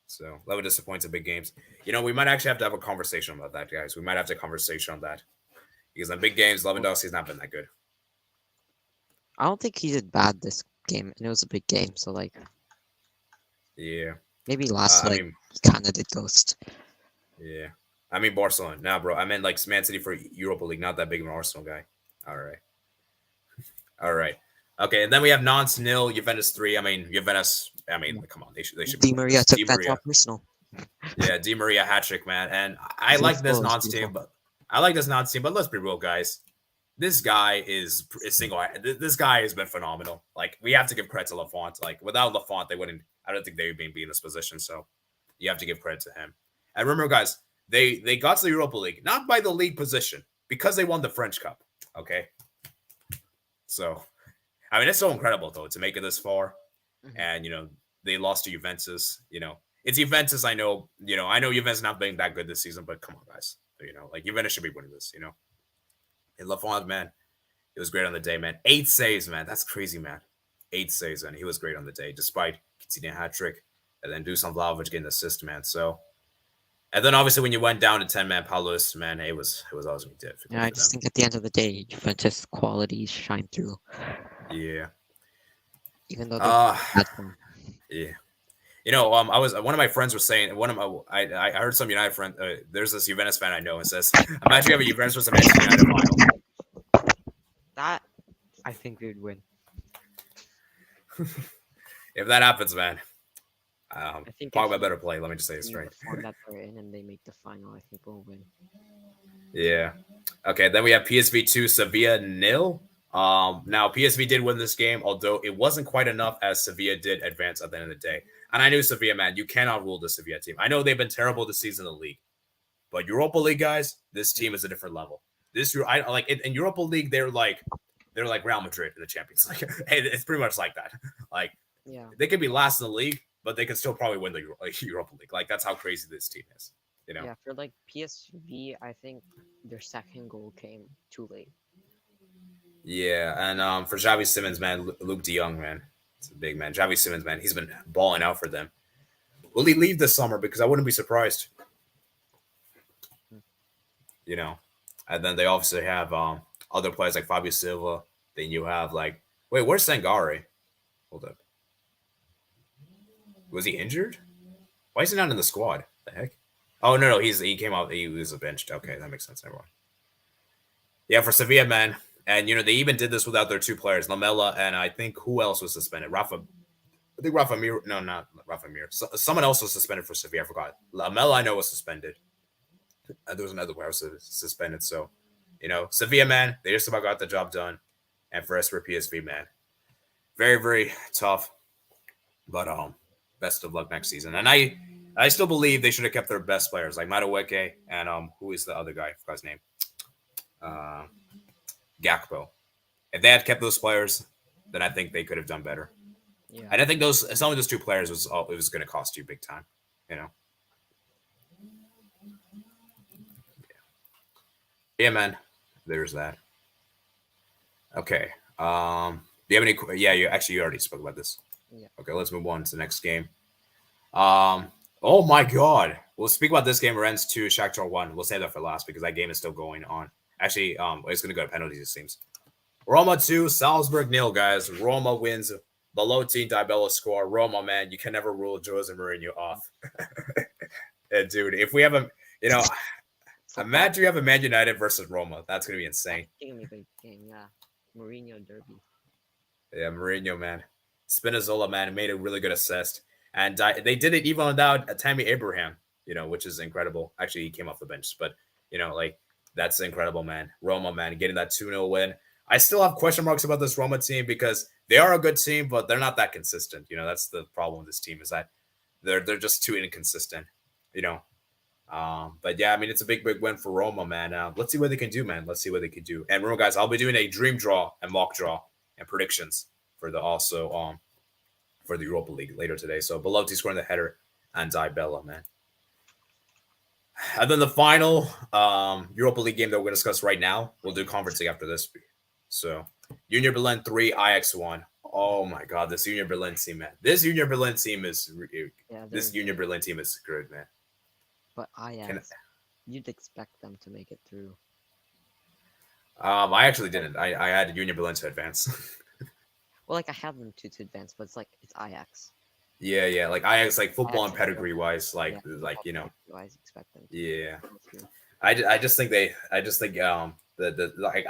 So Leva disappoints in big games. We might actually have to have a conversation about that, guys. We might have to have a conversation on that because in big games, Lewandowski's not been that good. I don't think he did bad this game, and it was a big game. So yeah, maybe last he kind of did ghost. Yeah, I mean Barcelona. Nah, bro. I meant like Man City for Europa League. Not that big of an Arsenal guy. All right. Okay, and then we have Nantes 0, Juventus 3. I mean, Juventus. I mean, come on, they should. Di Maria took that off personal. Yeah, Di Maria hat trick, man. And I like this Nantes team, but let's be real, guys. This guy is single. This guy has been phenomenal. Like we have to give credit to Lafont. Like without Lafont, they wouldn't. I don't think they would be in this position. So you have to give credit to him. And remember, guys, they got to the Europa League not by the league position because they won the French Cup. Okay, so I mean it's so incredible though to make it this far, and they lost to Juventus. It's Juventus. I know Juventus not being that good this season, but come on, guys. Like Juventus should be winning this. And Lafont, man, it was great on the day, man. 8 saves, man. That's crazy, man. 8 saves, and he was great on the day, despite conceding a hat trick, and then Dusan Vlahovic getting the assist, man. So, and then obviously when you went down to 10-man Paulus, man, it was always gonna be difficult. Yeah, I just think at the end of the day, Juventus qualities shine through. Yeah. Even though they're yeah. I was one of my friends was saying I heard some United friend. There's this Juventus fan I know and says, "Imagine you have a Juventus versus Manchester United final." That I think we would win. If that happens, man, I think if Pogba he better play. Let me just say it continue straight. the form that they're in and they make the final, I think we'll win. Yeah. Okay. Then we have PSV 2, Sevilla nil. Now PSV did win this game, although it wasn't quite enough as Sevilla did advance at the end of the day. And I knew Sevilla, man, you cannot rule the Sevilla team. I know they've been terrible this season in the league, but Europa League guys, this team is a different level. This I like in Europa League, they're like Real Madrid in the Champions League. It's pretty much like that. Like Yeah. they could be last in the league, but they can still probably win the Europa League. Like that's how crazy this team is. You know. Yeah, for like PSV, I think their second goal came too late. Yeah, and for Xavi Simmons, man, Luke De Jong, man, it's a big man. Xavi Simmons, man, he's been balling out for them. Will he leave this summer? Because I wouldn't be surprised. You know, and then they obviously have other players like Fabio Silva. Then you have like, wait, where's Sangare? Hold up, was he injured? Why is he not in the squad? The heck? Oh no, he came out. He was benched. Okay, that makes sense. Everyone. Yeah, for Sevilla, man. And, they even did this without their two players, Lamela, and I think who else was suspended? I think Rafa Mir. No, not Rafa Mir. Someone else was suspended for Sevilla. I forgot. Lamela, I know, was suspended. There was another player suspended. So, Sevilla, man, they just about got the job done. And for us, for PSV, man, very, very tough. But best of luck next season. And I still believe they should have kept their best players, like Uecl and who is the other guy? I forgot his name. Gakpo. If they had kept those players, then I think they could have done better. Yeah. And I think some of those two players was going to cost you big time. Yeah, man. There's that. Okay. Do you have any? Yeah, you already spoke about this. Yeah. Okay, let's move on to the next game. Oh my God. We'll speak about this game. Rennes 2, Shakhtar 1. We'll save that for last because that game is still going on. Actually, it's going to go to penalties, it seems. Roma 2, Salzburg 0, guys. Roma wins. Belotti, Dybala score. Roma, man, you can never rule Jose Mourinho off. And dude, if we have imagine you have a Man United versus Roma. That's going to be insane. It's going to be a big game, yeah. Mourinho derby. Yeah, Mourinho, man. Spinazzola, man, made a really good assist. And they did it even without Tammy Abraham, which is incredible. Actually, he came off the bench, but, that's incredible, man. Roma, man, getting that 2-0 win. I still have question marks about this Roma team because they are a good team, but they're not that consistent. That's the problem with this team is that they're just too inconsistent, But yeah, I mean, it's a big, big win for Roma, man. Let's see what they can do, man. Let's see what they can do. And remember, guys, I'll be doing a dream draw and mock draw and predictions for the Europa League later today. So Belotti scoring the header and Dybala, man. And then the final Europa League game that we're going to discuss right now, we'll do conferencing after this. So Union Berlin 3, Ajax 1. Oh my God, this Union Berlin team, man. This Union Berlin team is good, man. But Ajax, you'd expect them to make it through. I actually didn't. I had Union Berlin to advance. Well, I have them to advance, but it's Ajax. Yeah, like Ajax, like football and pedigree wise, wise expect them. Yeah, I just think I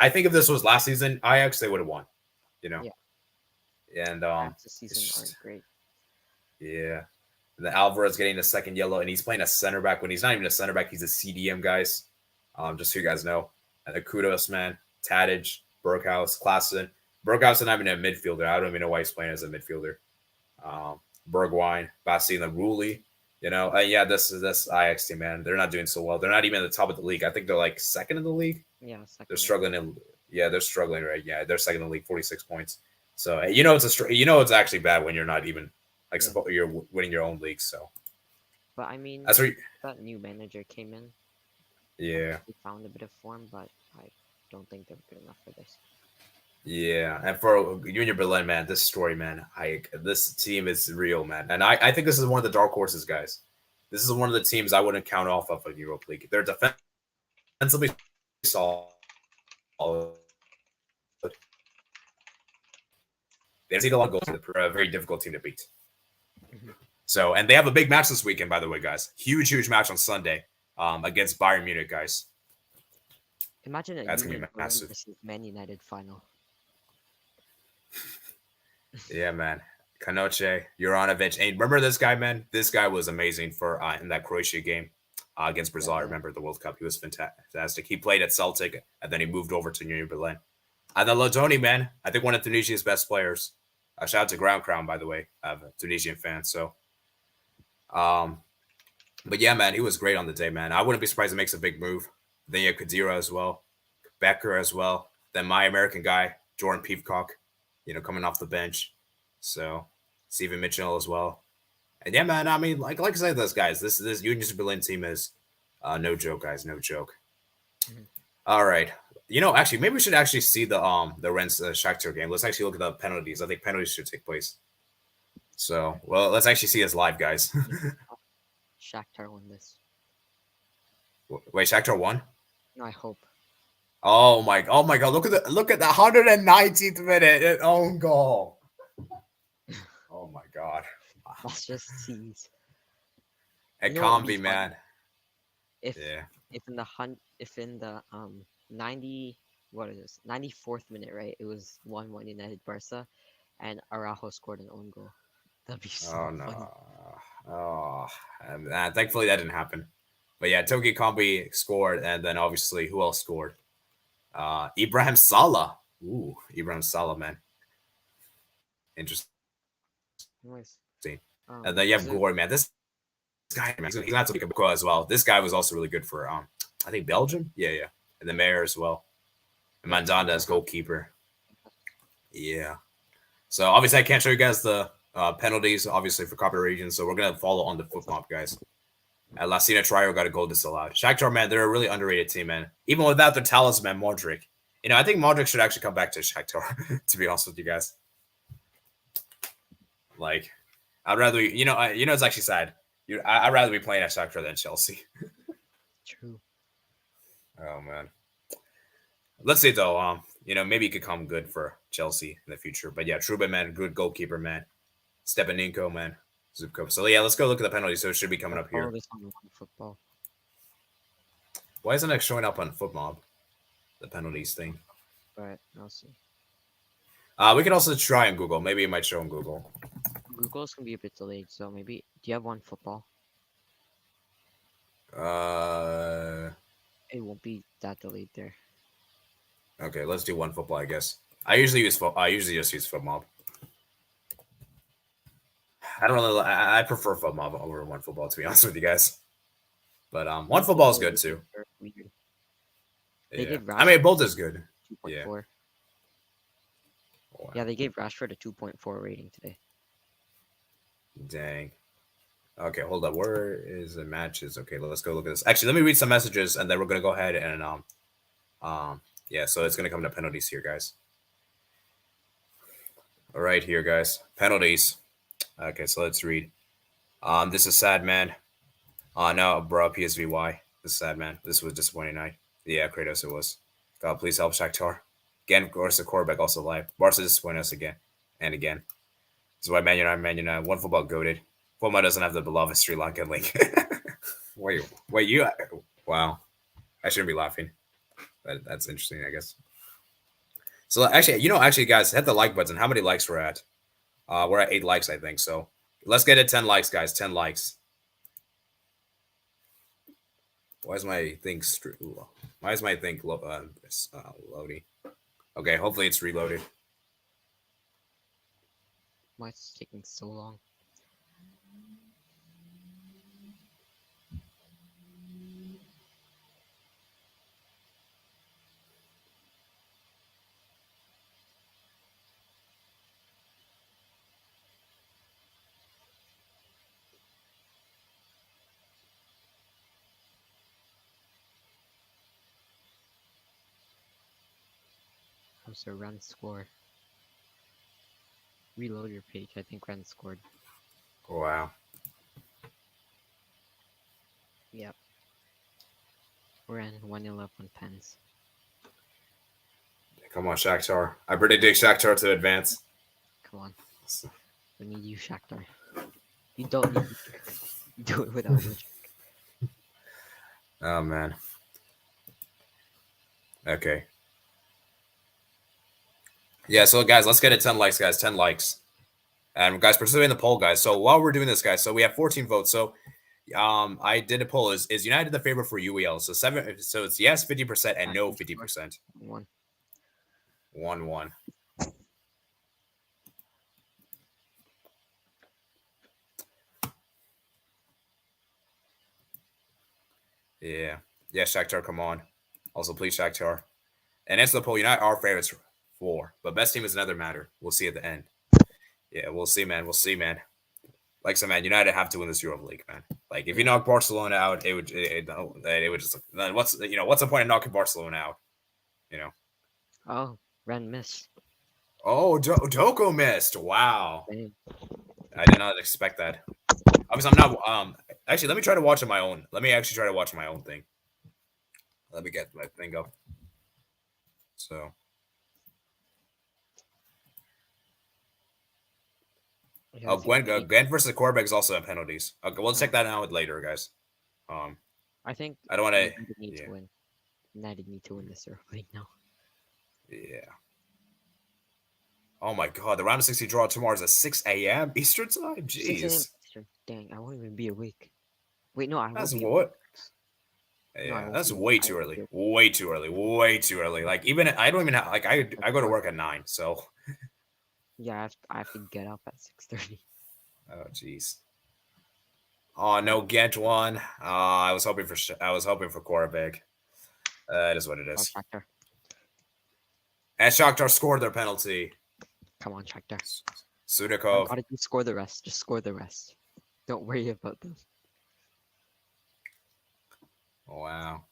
think if this was last season, Ajax, they would have won. Yeah. And this season aren't great. Yeah, the Alvarez getting a second yellow, and he's playing a center back when he's not even a center back. He's a CDM, guys. Just so you guys know. And the kudos, man. Tadic, Berghaus, Klaassen. Berghaus is not even a midfielder. I don't even know why he's playing as a midfielder. Bergwijn, Bastien, Rulli. This Ajax team, man. They're not doing so well. They're not even at the top of the league. I think they're like second in the league. Yeah, second. They're struggling. They're struggling, right? Yeah, they're second in the league, 46 points. So it's actually bad when you're not even you're winning your own league. So, but I mean, that's where that new manager came in. Yeah, he found a bit of form, but I don't think they're good enough for this. Yeah, and for Union Berlin, man, this story, man, this team is real, man, and I think this is one of the dark horses, guys. This is one of the teams I wouldn't count off of a Europa League. They're defensively solid. They see a lot of goals. They're a very difficult team to beat. Mm-hmm. So, and they have a big match this weekend, by the way, guys. Huge match on Sunday against Bayern Munich, guys. Imagine that's going to be massive. Man United final. Yeah, man. Kanoche, Juranovic. And remember this guy, man? This guy was amazing for in that Croatia game against Brazil. I remember the World Cup. He was fantastic. He played at Celtic, and then he moved over to Union Berlin. And then Lodoni, man, I think one of Tunisia's best players. Shout out to Ground Crown, by the way, Tunisian fan. So, but yeah, man, he was great on the day, man. I wouldn't be surprised if he makes a big move. Then you have Kadira as well, Becker as well. Then my American guy, Jordan Peacock, coming off the bench. So Stephen Mitchell as well. And yeah, man, I mean, like I said, those guys, this Union Berlin team is no joke, guys, no joke. Mm-hmm. All right. Actually, maybe we should actually see the Rennes Shakhtar game. Let's actually look at the penalties. I think penalties should take place. So, well, let's actually see this live, guys. Shakhtar won this. Wait, Shakhtar won? No, I hope. Oh my God! Look at the 119th minute own goal. Oh my God! That's just scenes. It can't be, man. If in the 94th minute, right? It was 1-1 United Barca, and Araujo scored an own goal. That'd be so funny. Oh, thankfully that didn't happen. But yeah, Togi Kambi scored, and then obviously who else scored? Ibrahim Salah. Ooh, Ibrahim Salah, man. Interesting. Nice. And then you have Glory, man. This guy, man, he's not so good as well. This guy was also really good for, I think Belgium. Yeah. And the Mayor as well. And Mandanda as goalkeeper. Yeah. So obviously I can't show you guys the penalties, obviously for copyright regions. So we're gonna follow on the foot mob, guys. And Lassina Trio got a goal disallowed. Shakhtar, man, they're a really underrated team, man. Even without their talisman, Modric. I think Modric should actually come back to Shakhtar, to be honest with you guys. Like, I'd rather, it's actually sad. I'd rather be playing at Shakhtar than Chelsea. True. Oh, man. Let's see, though. Maybe it could come good for Chelsea in the future. But yeah, Truba, man, good goalkeeper, man. Stepanenko, man. Zubkov. So yeah, let's go look at the penalties. So it should be coming up here. Football. Why isn't it showing up on FootMob? The penalties thing. Right, I'll see. We can also try on Google. Maybe it might show on Google. Google's gonna be a bit delayed, so maybe. Do you have one football? It won't be that delayed there. Okay, let's do one football, I guess. I usually just use FootMob. I don't really. I prefer FootMob over one football, to be honest with you guys. But one football is good too. They gave I mean, both is good. 2.4. Yeah. Wow. Yeah, they gave Rashford a 2.4 rating today. Dang. Okay, hold up. Where is the matches? Okay, let's go look at this. Actually, let me read some messages, and then we're gonna go ahead and yeah. So it's gonna come to penalties here, guys. All right, here, guys. Penalties. Okay, so let's read. This is sad, man. No, bro, PSVY. This is sad, man. This was a disappointing night. Yeah, Kratos, it was. God, please help Shakhtar. Again, of course, the quarterback also live. Barca disappointed us again and again. This is why Man United, one football goated. Football doesn't have the beloved Sri Lankan link. wait, you? Wow, I shouldn't be laughing. That's interesting, I guess. So actually, guys, hit the like button. How many likes we're at? We're at 8 likes, I think. So let's get it 10 likes, guys. 10 likes. Why is my thing loading? Okay, hopefully it's reloaded. Why it's taking so long? So run score. Reload your page. I think Ren scored. Wow. Yep. Ren 1-0 up on pens. Come on, Shakhtar. I predicted Shakhtar to advance. Come on. We need you, Shakhtar. You don't need you do it without Modric. Oh, man. Okay. Yeah, so guys, let's get it 10 likes, guys. 10 likes. And guys, participate in the poll, guys. So while we're doing this, guys, so we have 14 votes. So I did a poll. Is United the favorite for UEL? So it's yes 50% and no 50%. 1-1. Yeah. Yeah, Shakhtar, come on. Also, please, Shakhtar. And answer the poll. United are favorites for, but best team is another matter. We'll see at the end. Yeah, we'll see, man. We'll see, man. Like, so, man, United have to win this Europa League, man. Like, if you knock Barcelona out, it would just. Then what's the point of knocking Barcelona out? You know. Oh, Ren missed. Oh, Doko missed. Wow. Dang. I did not expect that. Obviously, I'm not. Actually, let me try to watch on my own. Let me actually try to watch my own thing. Let me get my thing up. So. Oh, Gwen versus Corbeck is also in penalties. Okay, we'll check that out later, guys. I think I don't want to. United need to win. United need to win this right now. Yeah. Oh my God, the round of 60 draw tomorrow is at 6 a.m. Eastern time. Jeez. 6 a.m. Dang, I won't even be awake. Wait, no, I won't That's be what. awake. Yeah, No, that's way too early. Way too early. Way too early. Like even I don't even have like I go to work at 9. So. Yeah, I have to get up at 6:30. Oh jeez. Oh no, Ghent won. I was hoping for Korabeg. That is what it is. Shakhtar. And Shakhtar scored their penalty. Come on, Shakhtar. Sudakov. Gotta just score the rest. Just score the rest. Don't worry about them. Wow.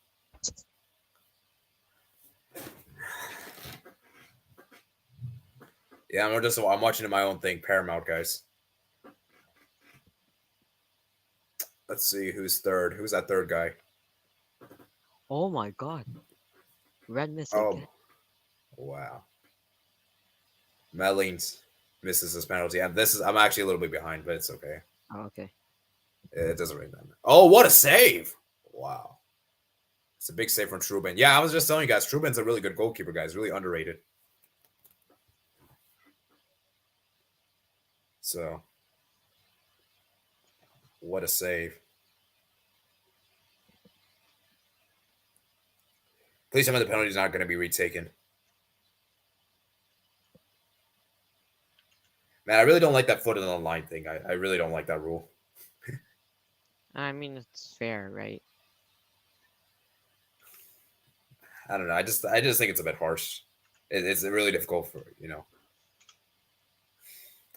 Yeah, I'm watching my own thing, Paramount, guys. Let's see who's third. Who's that third guy? Oh my God. Red miss again. Wow. Mellings misses his penalty. And I'm actually a little bit behind, but it's okay. Oh, okay. It doesn't really matter. Oh, what a save! Wow. It's a big save from Truban. Yeah, I was just telling you guys, Truban's a really good goalkeeper, guys. Really underrated. So, what a save. Please tell me the penalty's not going to be retaken. Man, I really don't like that foot on the line thing. I really don't like that rule. I mean, it's fair, right? I don't know. I just think it's a bit harsh. It's really difficult for.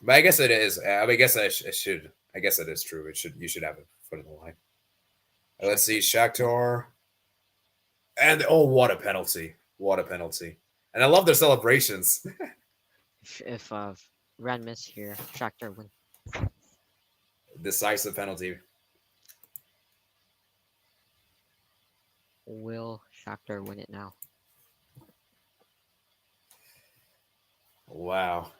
But I guess it is. I guess it should. I guess it is true. You should have a foot on the line. Let's see, Shakhtar. And what a penalty! What a penalty! And I love their celebrations. If Ren miss here, Shakhtar win. Decisive penalty. Will Shakhtar win it now? Wow.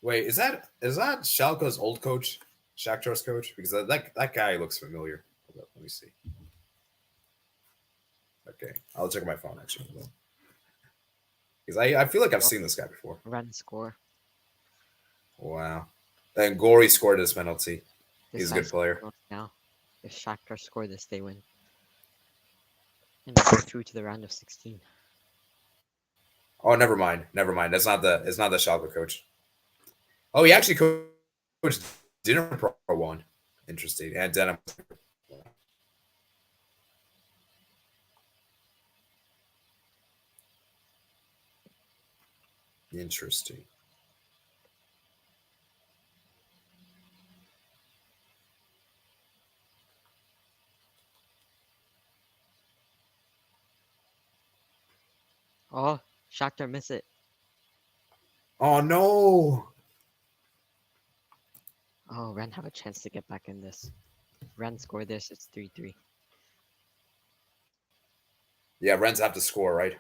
Wait, is that Schalke's old coach, Shakhtar's coach? Because that guy looks familiar. Hold up, let me see. Okay, I'll check my phone actually. Because I feel like I've seen this guy before. Ren score. Wow. And Gori scored his penalty. He's a good player. Now, if Shakhtar score this, they win. And they go through to the round of 16. Oh, never mind. Never mind. It's not the Schalke coach. Oh, he actually coached Dinner Pro 1. Interesting. And Denim. Interesting. Oh, Shakhtar miss it. Oh no! Oh, Ren have a chance to get back in this. Ren score this, it's 3-3. Yeah, Rennes have to score, right?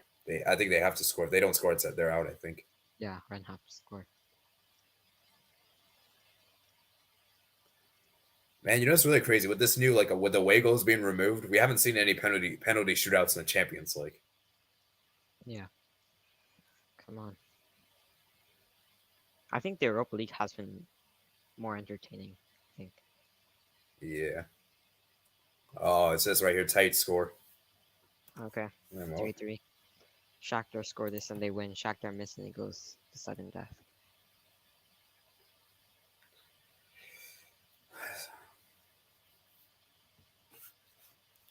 I think they have to score. If they don't score, they're out, I think. Yeah, Ren have to score. Man, it's really crazy with this new with the away goals being removed. We haven't seen any penalty shootouts in the Champions League. Yeah. Come on. I think the Europa League has been more entertaining, I think. Yeah. Oh, it says right here, tight score. Okay, 3-3. Shakhtar score this and they win. Shakhtar miss and it goes to sudden death.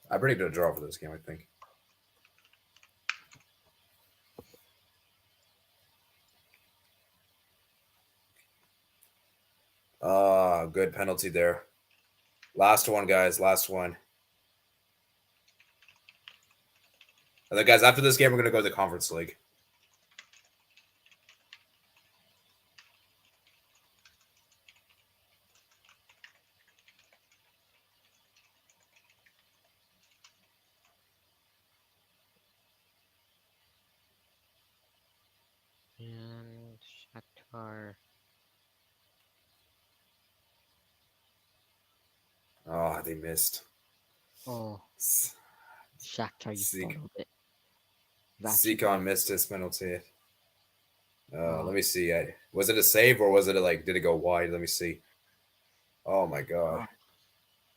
I predicted a draw for this game, I think. Good penalty there. Last one, guys. Last one. And then, guys, after this game, we're going to go to the Conference League. And Shakhtar. Oh, they missed. Oh, Shakhtar, you bottled it. Sikon missed his penalty. Let me see. Was it a save or was it did it go wide? Let me see. Oh my god.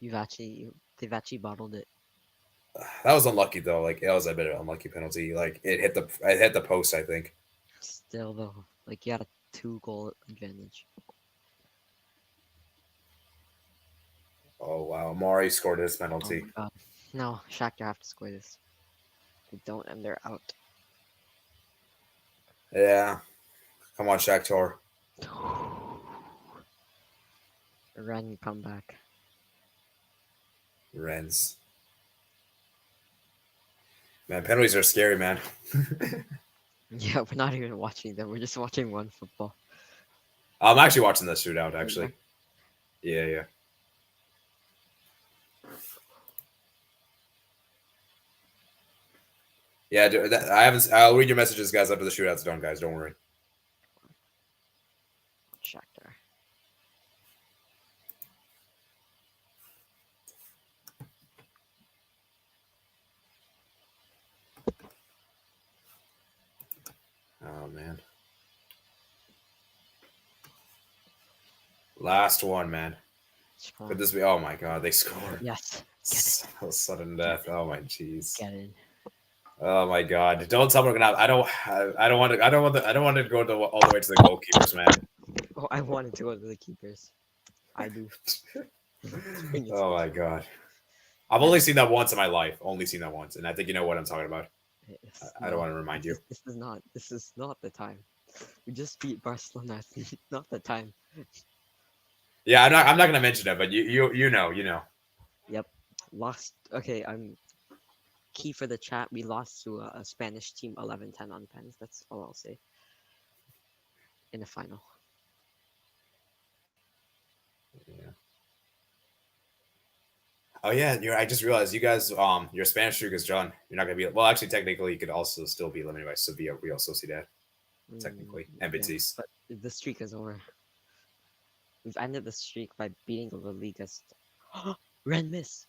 They've actually bottled it. That was unlucky though. Like it was a bit of an unlucky penalty. Like it hit the post, I think. Still though, like you had a 2-goal advantage. Oh wow, Mari scored his penalty. Oh my god. No, Shakhtar have to score this. If they don't, and they're out. Yeah. Come on, Shakhtar. Ren comeback. Rennes. Man, penalties are scary, man. Yeah, we're not even watching them. We're just watching one football. I'm actually watching the shootout, actually. Yeah. Yeah, I'll read your messages, guys, after the shootout's done, guys. Don't worry. Shakhtar. Oh man. Last one, man. Could this be? Oh my god, they scored. Yes. So sudden death. Oh my jeez. Get in. Oh my god! Don't tell me we're gonna. I don't want to go all the way to the goalkeepers, man. Oh, I wanted to go to the keepers. I do. Oh my god! I've only seen that once in my life. Only seen that once, and I think you know what I'm talking about. I don't want to remind you. This is not the time. We just beat Barcelona. It's not the time. Yeah, I'm not gonna mention it, but you know. Yep. Lost. Okay, I'm key for the chat. We lost to a Spanish team 11-10 on pens. That's all I'll say. In the final. Yeah. Oh yeah, I just realized you guys, your Spanish streak is done. You're not gonna be well. Actually, technically, you could also still be eliminated by Sevilla, Real Sociedad. Technically, and Betis. Yeah, but the streak is over. We've ended the streak by beating the La Liga's. Ren miss.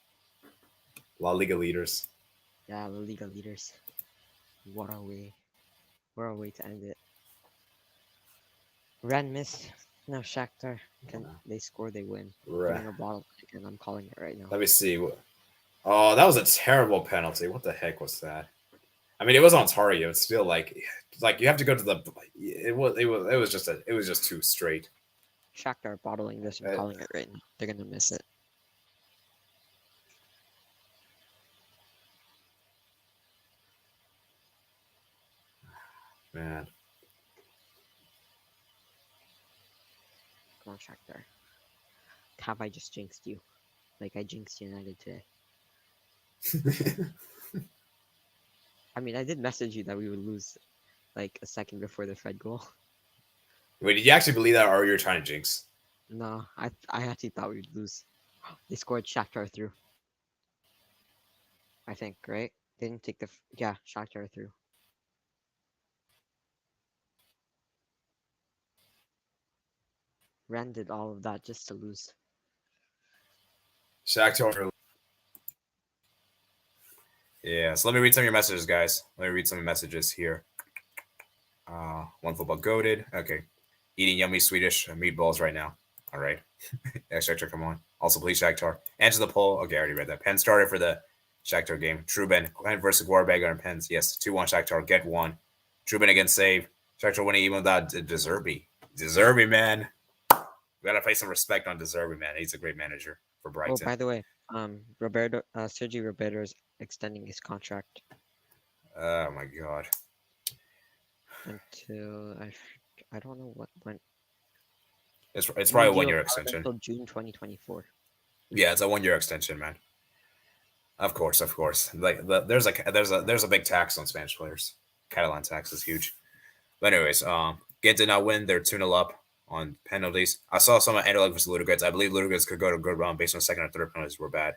La Liga leaders. Yeah, La Liga leaders. What a way. What a way to end it. Ren miss. No, Shakhtar. They score, they win. Putting a bottle again. I'm calling it right now. Let me see. Oh, that was a terrible penalty. What the heck was that? I mean, it was on target. It's still like you have to go to the. It was just too straight. Shakhtar bottling this. I'm calling it right now. They're gonna miss it. Man. Come on, Shakhtar. Have I just jinxed you? Like I jinxed United today. I mean, I did message you that we would lose like a second before the Fred goal. Wait, did you actually believe that, or you were trying to jinx? No, I actually thought we'd lose. They scored Shakhtar through. I think, right? They didn't take the Shakhtar through. Ren did all of that just to lose. Shakhtar. Yeah, so let me read some of your messages, guys. Let me read some messages here. One football goated. Okay. Eating yummy Swedish meatballs right now. All right. Yeah, Shakhtar, come on. Also, please, Shakhtar. Answer the poll. Okay, I already read that. Penn started for the Shakhtar game. Truben, Clint versus Warberg on Pens. Yes, 2-1 Shakhtar. Get one. Truben against save. Shakhtar winning even without Deserby. Deserby, man. We got to place some respect on Deserby, man. He's a great manager for Oh, Brighton. by the way, Sergio Roberto is extending his contract Oh, my God. until I don't know when. It's New probably a deal 1 year valid extension. until June 2024. Yeah, it's a 1 year extension, man. Of course. Like there's a big tax on Spanish players. Catalan tax is huge. But anyways, Ghent did not win. They're 2-0 up on penalties. I saw some of Anderlecht versus Ludogorets. I believe Ludogorets could go to a good round based on second and third penalties were bad.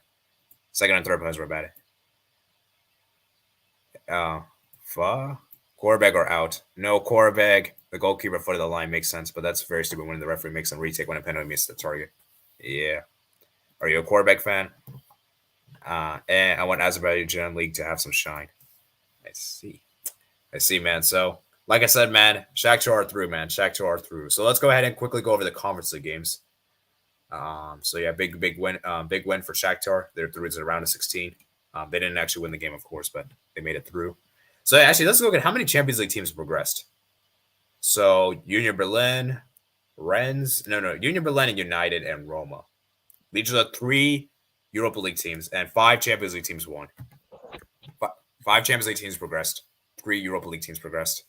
Second and third penalties were bad. Korbag are out. No, Korbag, the goalkeeper foot of the line makes sense, but that's very stupid when the referee makes them retake when a penalty misses the target. Yeah. Are you a Korbag fan? And I want Azerbaijan League to have some shine. I see, man. So, like I said, man, Shakhtar are through, man. Shakhtar are through. So let's go ahead and quickly go over the Conference League games. So yeah, big win for Shakhtar. They're through to the round of 16. They didn't actually win the game, of course, but they made it through. So actually, let's look at how many Champions League teams progressed. So Union Berlin, Union Berlin and United and Roma. These are the 3 Europa League teams, and 5 Champions League teams won. 5 Champions League teams progressed. 3 Europa League teams progressed.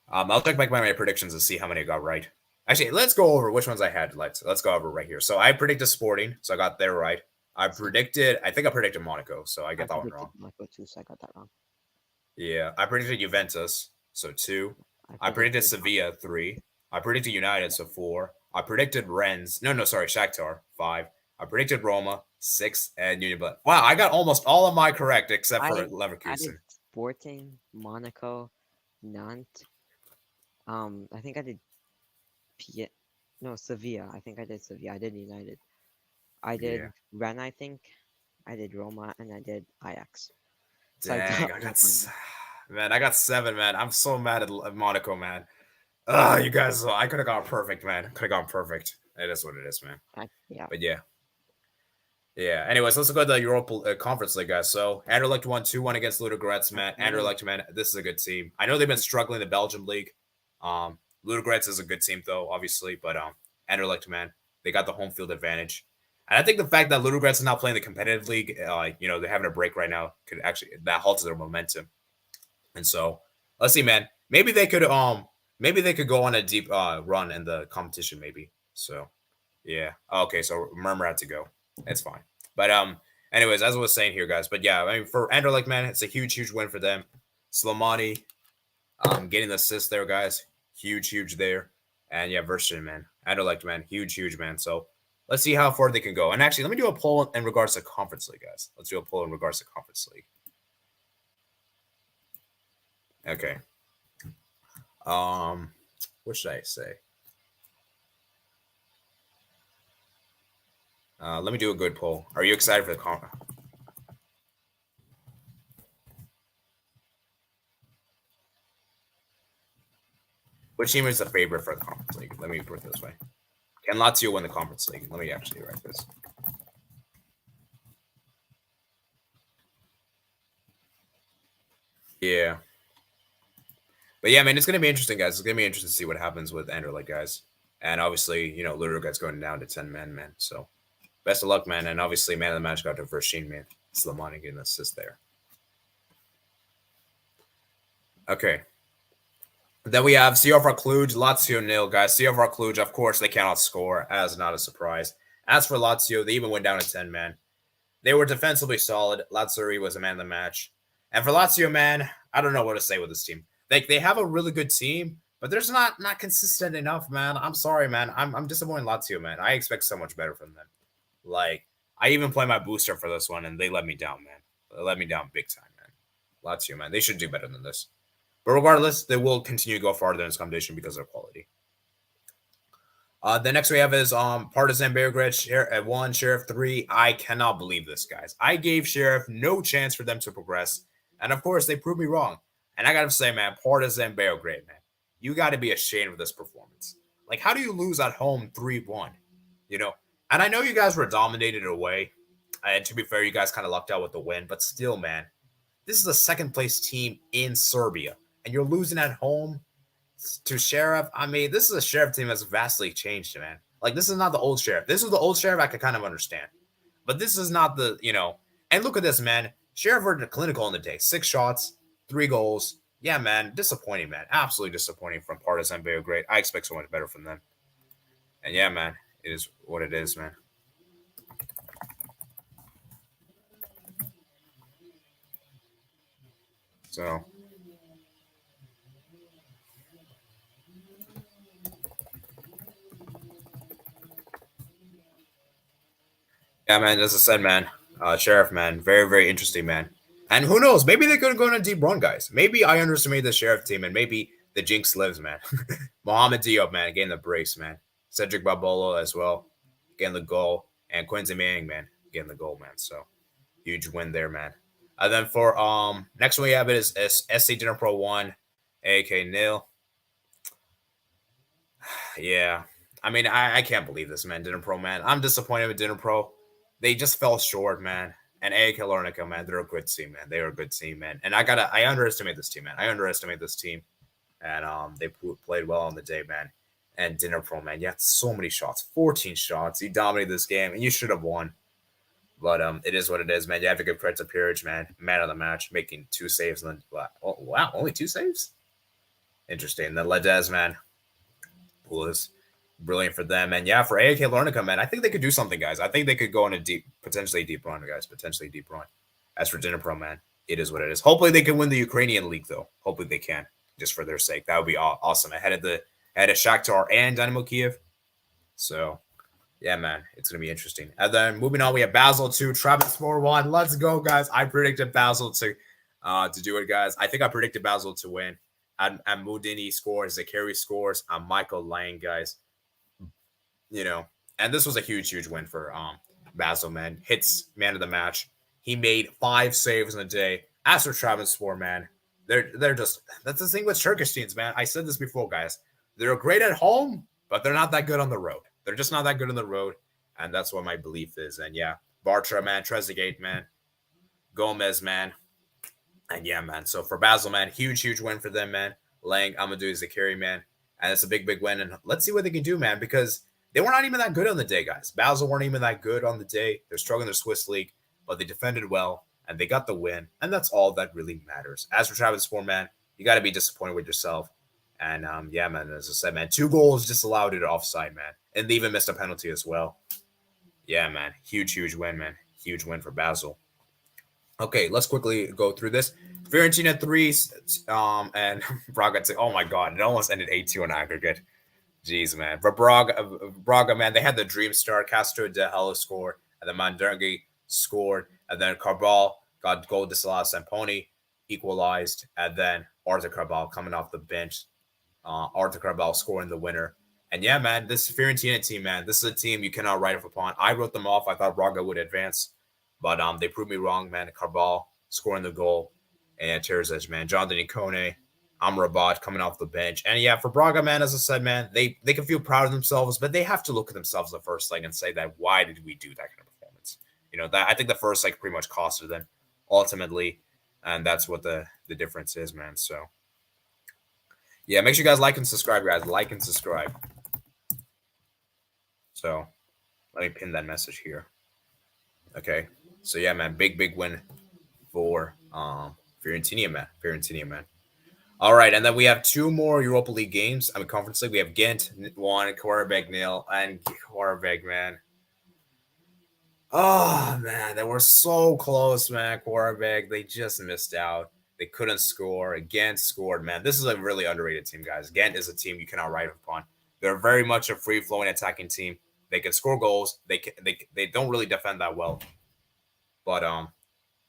I'll check back my predictions and see how many I got right. Actually, let's go over which ones I had. Let's go over right here. So I predicted Sporting, so I got there right. I think I predicted Monaco, so I got that one wrong. Monaco too, so I got that wrong. Yeah, I predicted Juventus, so 2. I predicted Sevilla, 3. I predicted United, so 4. I predicted Rennes. Shakhtar, 5. I predicted Roma, 6, and Union Berlin. Wow, I got almost all of my correct except for Leverkusen. I did Sporting, Monaco, Nantes. I think I did Sevilla. I think I did Sevilla. I did United. I did Rennes, I think. I did Roma, and I did Ajax. So dang, I got 7, man. I'm so mad at Monaco, man. You guys, I could have gone perfect, man. Could have gone perfect. It is what it is, man. Yeah. But yeah. Yeah. Anyways, let's go to the Europa Conference League, guys. So Anderlecht won 2-1 against Ludogorets, man. Anderlecht, man, this is a good team. I know they've been struggling in the Belgian league. Ludogorets is a good team, though, obviously. But Anderlecht, man, they got the home field advantage. And I think the fact that Ludogorets is now playing the competitive league, they're having a break right now, that halts their momentum. And so let's see, man. Maybe they could go on a deep run in the competition, maybe. So yeah. Okay, so Murmur had to go. It's fine. But anyways, as I was saying here, guys. But yeah, I mean, for Anderlecht, man, it's a huge win for them. Slimani getting the assist there, guys. Huge there. And yeah, Version, man. Anderlecht, man. Huge, man. So let's see how far they can go. And actually, let me do a poll in regards to Conference League, guys. Let's do a poll in regards to Conference League. Okay. What should I say? Let me do a good poll. Are you excited for the conference? Which team is the favorite for the Conference League? Let me put it this way. Can Lazio win the Conference League? Let me actually write this. Yeah. But yeah, man, it's going to be interesting, guys. It's going to be interesting to see what happens with Anderlecht, guys. And obviously, Ludogorets going down to 10 men, man. So best of luck, man. And obviously, man of the match got to Versheen, man. Slimani getting an assist there. Okay. Then we have CFR Cluj, Lazio 0, guys. CFR Cluj, of course, they cannot score, as not a surprise. As for Lazio, they even went down to 10 men. They were defensively solid. Lazzari was a man of the match. And for Lazio, man, I don't know what to say with this team. They have a really good team, but there's not consistent enough, man. I'm sorry, man. I'm disappointed in Lazio, man. I expect so much better from them. Like, I even play my booster for this one, and they let me down, man. They let me down big time, man. Lazio, man. They should do better than this. But regardless, they will continue to go farther in this competition because of their quality. The next we have is Partizan Belgrade at 1, Sheriff 3. I cannot believe this, guys. I gave Sheriff no chance for them to progress. And of course, they proved me wrong. And I got to say, man, Partizan Belgrade, man, you got to be ashamed of this performance. Like, how do you lose at home 3-1? You know, and I know you guys were dominated away. And to be fair, you guys kind of lucked out with the win, but still, man, this is a second place team in Serbia, and you're losing at home to Sheriff. I mean, this is a Sheriff team that's vastly changed, man. Like, this is not the old Sheriff. This is the old Sheriff I could kind of understand. But this is not the, and look at this, man. Sheriff were clinical in the day. 6 shots, 3 goals. Yeah, man. Disappointing, man. Absolutely disappointing from Partizan Belgrade. I expect so much better from them. And yeah, man, it is what it is, man. So, yeah, man, as I said, man, Sheriff, man, very, very interesting, man. And who knows? Maybe they could go on a deep run, guys. Maybe I underestimated the Sheriff team, and maybe the jinx lives, man. Mohamed Diop, man, getting the brace, man. Cedric Babolo as well, getting the goal. And Quincy Manning, man, getting the goal, man. So, huge win there, man. And then for next one we have is SC Dinner Pro 1, AK nil. Yeah. I mean, I can't believe this, man. Dinner Pro, man. I'm disappointed with Dinner Pro. They just fell short, man. And AK Larnaca, man, they're a good team, man. They are a good team, man. And I underestimate this team, man. I underestimate this team. And they played well on the day, man. And Dinner Pro, man, you had so many shots, 14 shots. You dominated this game, and you should have won. But it is what it is, man. You have to give credit to Peerage, man. Man of the match, making 2 saves. And then, oh, wow, only 2 saves? Interesting. Then Ledez, man, was brilliant for them. And yeah, for AK Larnaca, man, I think they could do something, guys. I think they could go on a potentially deep run, guys. Potentially deep run. As for Dinner Pro, man, it is what it is. Hopefully they can win the Ukrainian league, though. Hopefully they can, just for their sake. That would be awesome. Ahead of Shakhtar and Dynamo Kiev. So, yeah, man, it's going to be interesting. And then moving on, we have Basel 2, Trabzonspor 1. Let's go, guys. I predicted Basel to do it, guys. I think I predicted Basel to win. And Mudini scores, Zakari scores, Michael Lang, guys. And this was a huge, huge win for Basel, man. Hits man of the match. He made 5 saves in a day. As for Trabzonspor, man, they're just, that's the thing with Turkish teams, man. I said this before, guys. They're great at home, but they're not that good on the road. They're just not that good on the road, and that's what my belief is. And yeah, Bartra, man, Trezeguet, man, Gomez, man, and yeah, man. So for Basel, man, huge, huge win for them, man. Lang, Amadou Zakari, man, and it's a big, big win. And let's see what they can do, man, because they were not even that good on the day, guys. Basel weren't even that good on the day. They're struggling in their Swiss league, but they defended well, and they got the win, and that's all that really matters. As for Trabzonspor, man, you got to be disappointed with yourself. And yeah, man, as I said, man, 2 goals disallowed it offside, man. And they even missed a penalty as well. Yeah, man. Huge, huge win, man. Huge win for Basel. Okay, let's quickly go through this. Fiorentina 3, and Braga 2. Oh, my God. It almost ended 8-2 on aggregate. Jeez, man. For Braga, man, they had the dream start. Castro de Hello scored, and then Mandergi scored, and then Carbal got goal disallowed. Samponi equalized, and then Arthur Carbal coming off the bench. Arthur Carbal scoring the winner. And yeah, man, this Fiorentina team, man, this is a team you cannot write off upon. I wrote them off. I thought Braga would advance, but they proved me wrong, man. Carbal scoring the goal, and Terzej, man, Jonathan Ikone, Amrabat coming off the bench. And yeah, for Braga, man, as I said, man, they can feel proud of themselves, but they have to look at themselves the first leg and say that why did we do that kind of performance? That I think the first leg pretty much costed them ultimately, and that's what the difference is, man. So yeah, make sure you guys like and subscribe, guys. Like and subscribe. So let me pin that message here. Okay. So yeah, man, big win for Fiorentina, man. All right, and then we have 2 more Europa League games. Conference League. We have Ghent 1, Quarabeg 0, and Quarabeg, man. Oh man, they were so close, man. Quarabeg, they just missed out. They couldn't score. Ghent scored, man. This is a really underrated team, guys. Ghent is a team you cannot write upon. They're very much a free-flowing attacking team. They can score goals. They don't really defend that well, but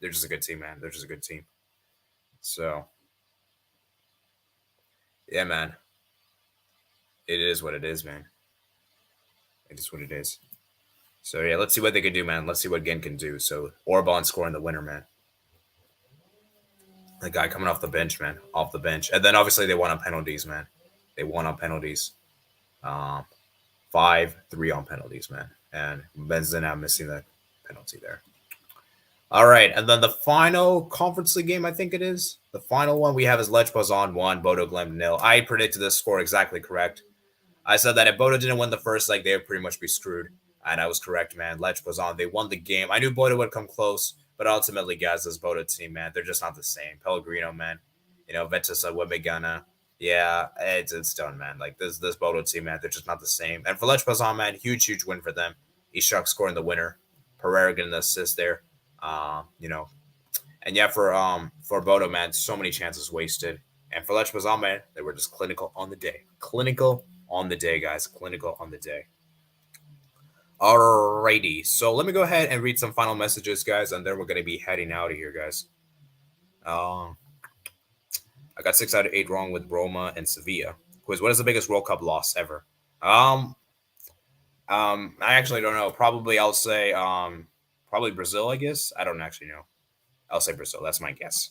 they're just a good team, man. They're just a good team. So yeah, man. It is what it is, man. It is what it is. So yeah, let's see what they can do, man. Let's see what Ghent can do. So Orban scoring the winner, man. The guy coming off the bench, man. Off the bench. And then obviously they won on penalties, man. They won on penalties. 5-3 on penalties, man. And Benzema missing that penalty there. All right, and then the final Conference League game, I think it is. The final one we have is Lech Poznan 1, Bodo Glimt 0. I predicted this score exactly correct. I said that if Bodo didn't win the first leg, they would pretty much be screwed. And I was correct, man. Lech Poznan, they won the game. I knew Bodo would come close, but ultimately, guys, this Bodo team, man, they're just not the same. Pellegrino, man. Ventus Wemegana. Yeah, it's done, man. Like, this Bodo team, man, they're just not the same. And for Lech Poznan, man, huge win for them. Ishak scoring the winner. Pereira getting the assist there. And yeah, for Bodo, man, so many chances wasted. And for Lech Poznan, man, they were just clinical on the day. Clinical on the day, guys. Clinical on the day. Alrighty. So let me go ahead and read some final messages, guys, and then we're going to be heading out of here, guys. I got 6 out of 8 wrong with Roma and Sevilla. Quiz, what is the biggest World Cup loss ever? I actually don't know. Probably I'll say probably Brazil, I guess. I don't actually know. I'll say Brazil. That's my guess.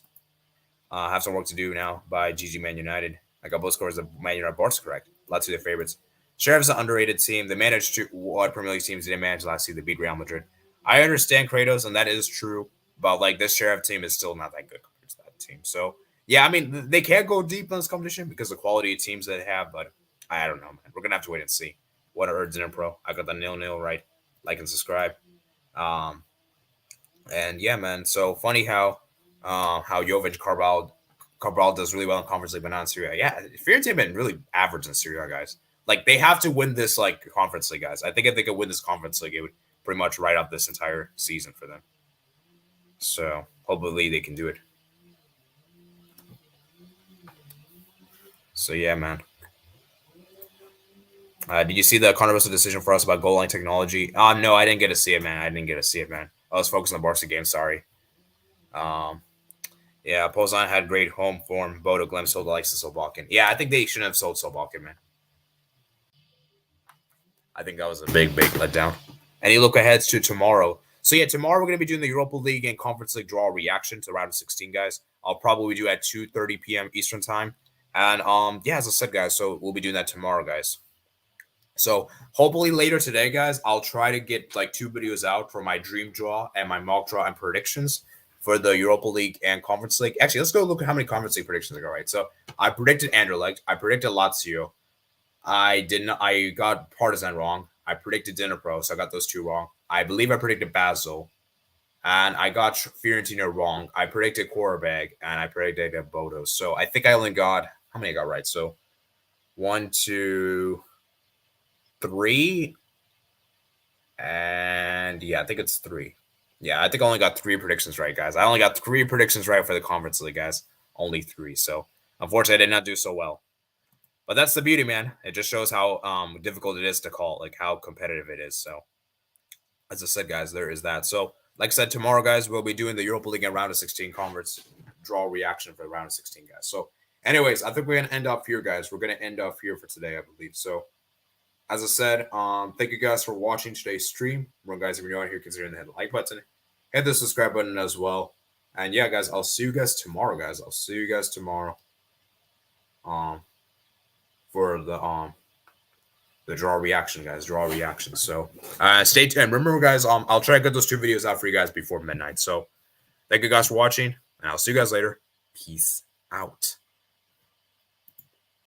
Have some work to do now by GG Man United. I got both scores of Man United Barca correct. Lots of their favorites. Sheriff's an underrated team. They managed to what Premier League teams didn't manage last season. They beat Real Madrid. I understand Kratos, and that is true. But like this Sheriff team is still not that good compared to that team. So yeah, I mean they can't go deep in this competition because of the quality of teams that they have. But I don't know, man. We're gonna have to wait and see. What I heard Dinner Pro. I got the 0-0 right. Like and subscribe. And yeah, man. So funny how Jovic Cabral does really well in Conference League, but not in Serie A. Yeah, Fiorentina have been really average in Serie A, guys. Like they have to win this like Conference League, guys. I think if they could win this Conference League, it would pretty much write up this entire season for them. So hopefully they can do it. So yeah, man. Did you see the controversial decision for us about goal line technology? No, I didn't get to see it, man. I was focused on the Barca game. Sorry. Yeah, Poznan had great home form. Bodo Glimt sold Alexis Solbakken. Yeah, I think they shouldn't have sold Solbakken, man. I think that was a big letdown. And you look ahead to tomorrow. So yeah, tomorrow we're going to be doing the Europa League and Conference League draw reaction to the round of 16, guys. I'll probably do at 2:30 p.m. Eastern time. And yeah, as I said, guys, so we'll be doing that tomorrow, guys. So hopefully later today, guys, I'll try to get like 2 videos out for my dream draw and my mock draw and predictions for the Europa League and Conference League. Actually, let's go look at how many Conference League predictions I got right. So I predicted Anderlecht. I predicted Lazio. I got Partizan wrong. I predicted Dinner Pro, so I got those 2 wrong. I believe I predicted Basel. And I got Fiorentina wrong. I predicted Quarterback, and I predicted Bodo. So I think I only got, how many I got right? So 1, 2, 3. And yeah, I think it's 3. Yeah, I think I only got 3 predictions right, guys. I only got 3 predictions right for the Conference League, guys. Only 3. So unfortunately, I did not do so well. But that's the beauty, man. It just shows how difficult it is to call, like how competitive it is. So as I said, guys, there is that. So like I said, tomorrow, guys, we'll be doing the Europa League and round of 16 conference draw reaction for the round of 16, guys. So anyways, I think we're going to end off here, guys. We're going to end off here for today, I believe. So as I said, thank you guys for watching today's stream. Remember, guys, if you're new out here, consider hitting the like button. Hit the subscribe button as well. And yeah, guys, I'll see you guys tomorrow, guys. I'll see you guys tomorrow. For the draw reaction, guys. Draw reaction. So stay tuned. Remember, guys, I'll try to get those 2 videos out for you guys before midnight. So thank you guys for watching, and I'll see you guys later. Peace out.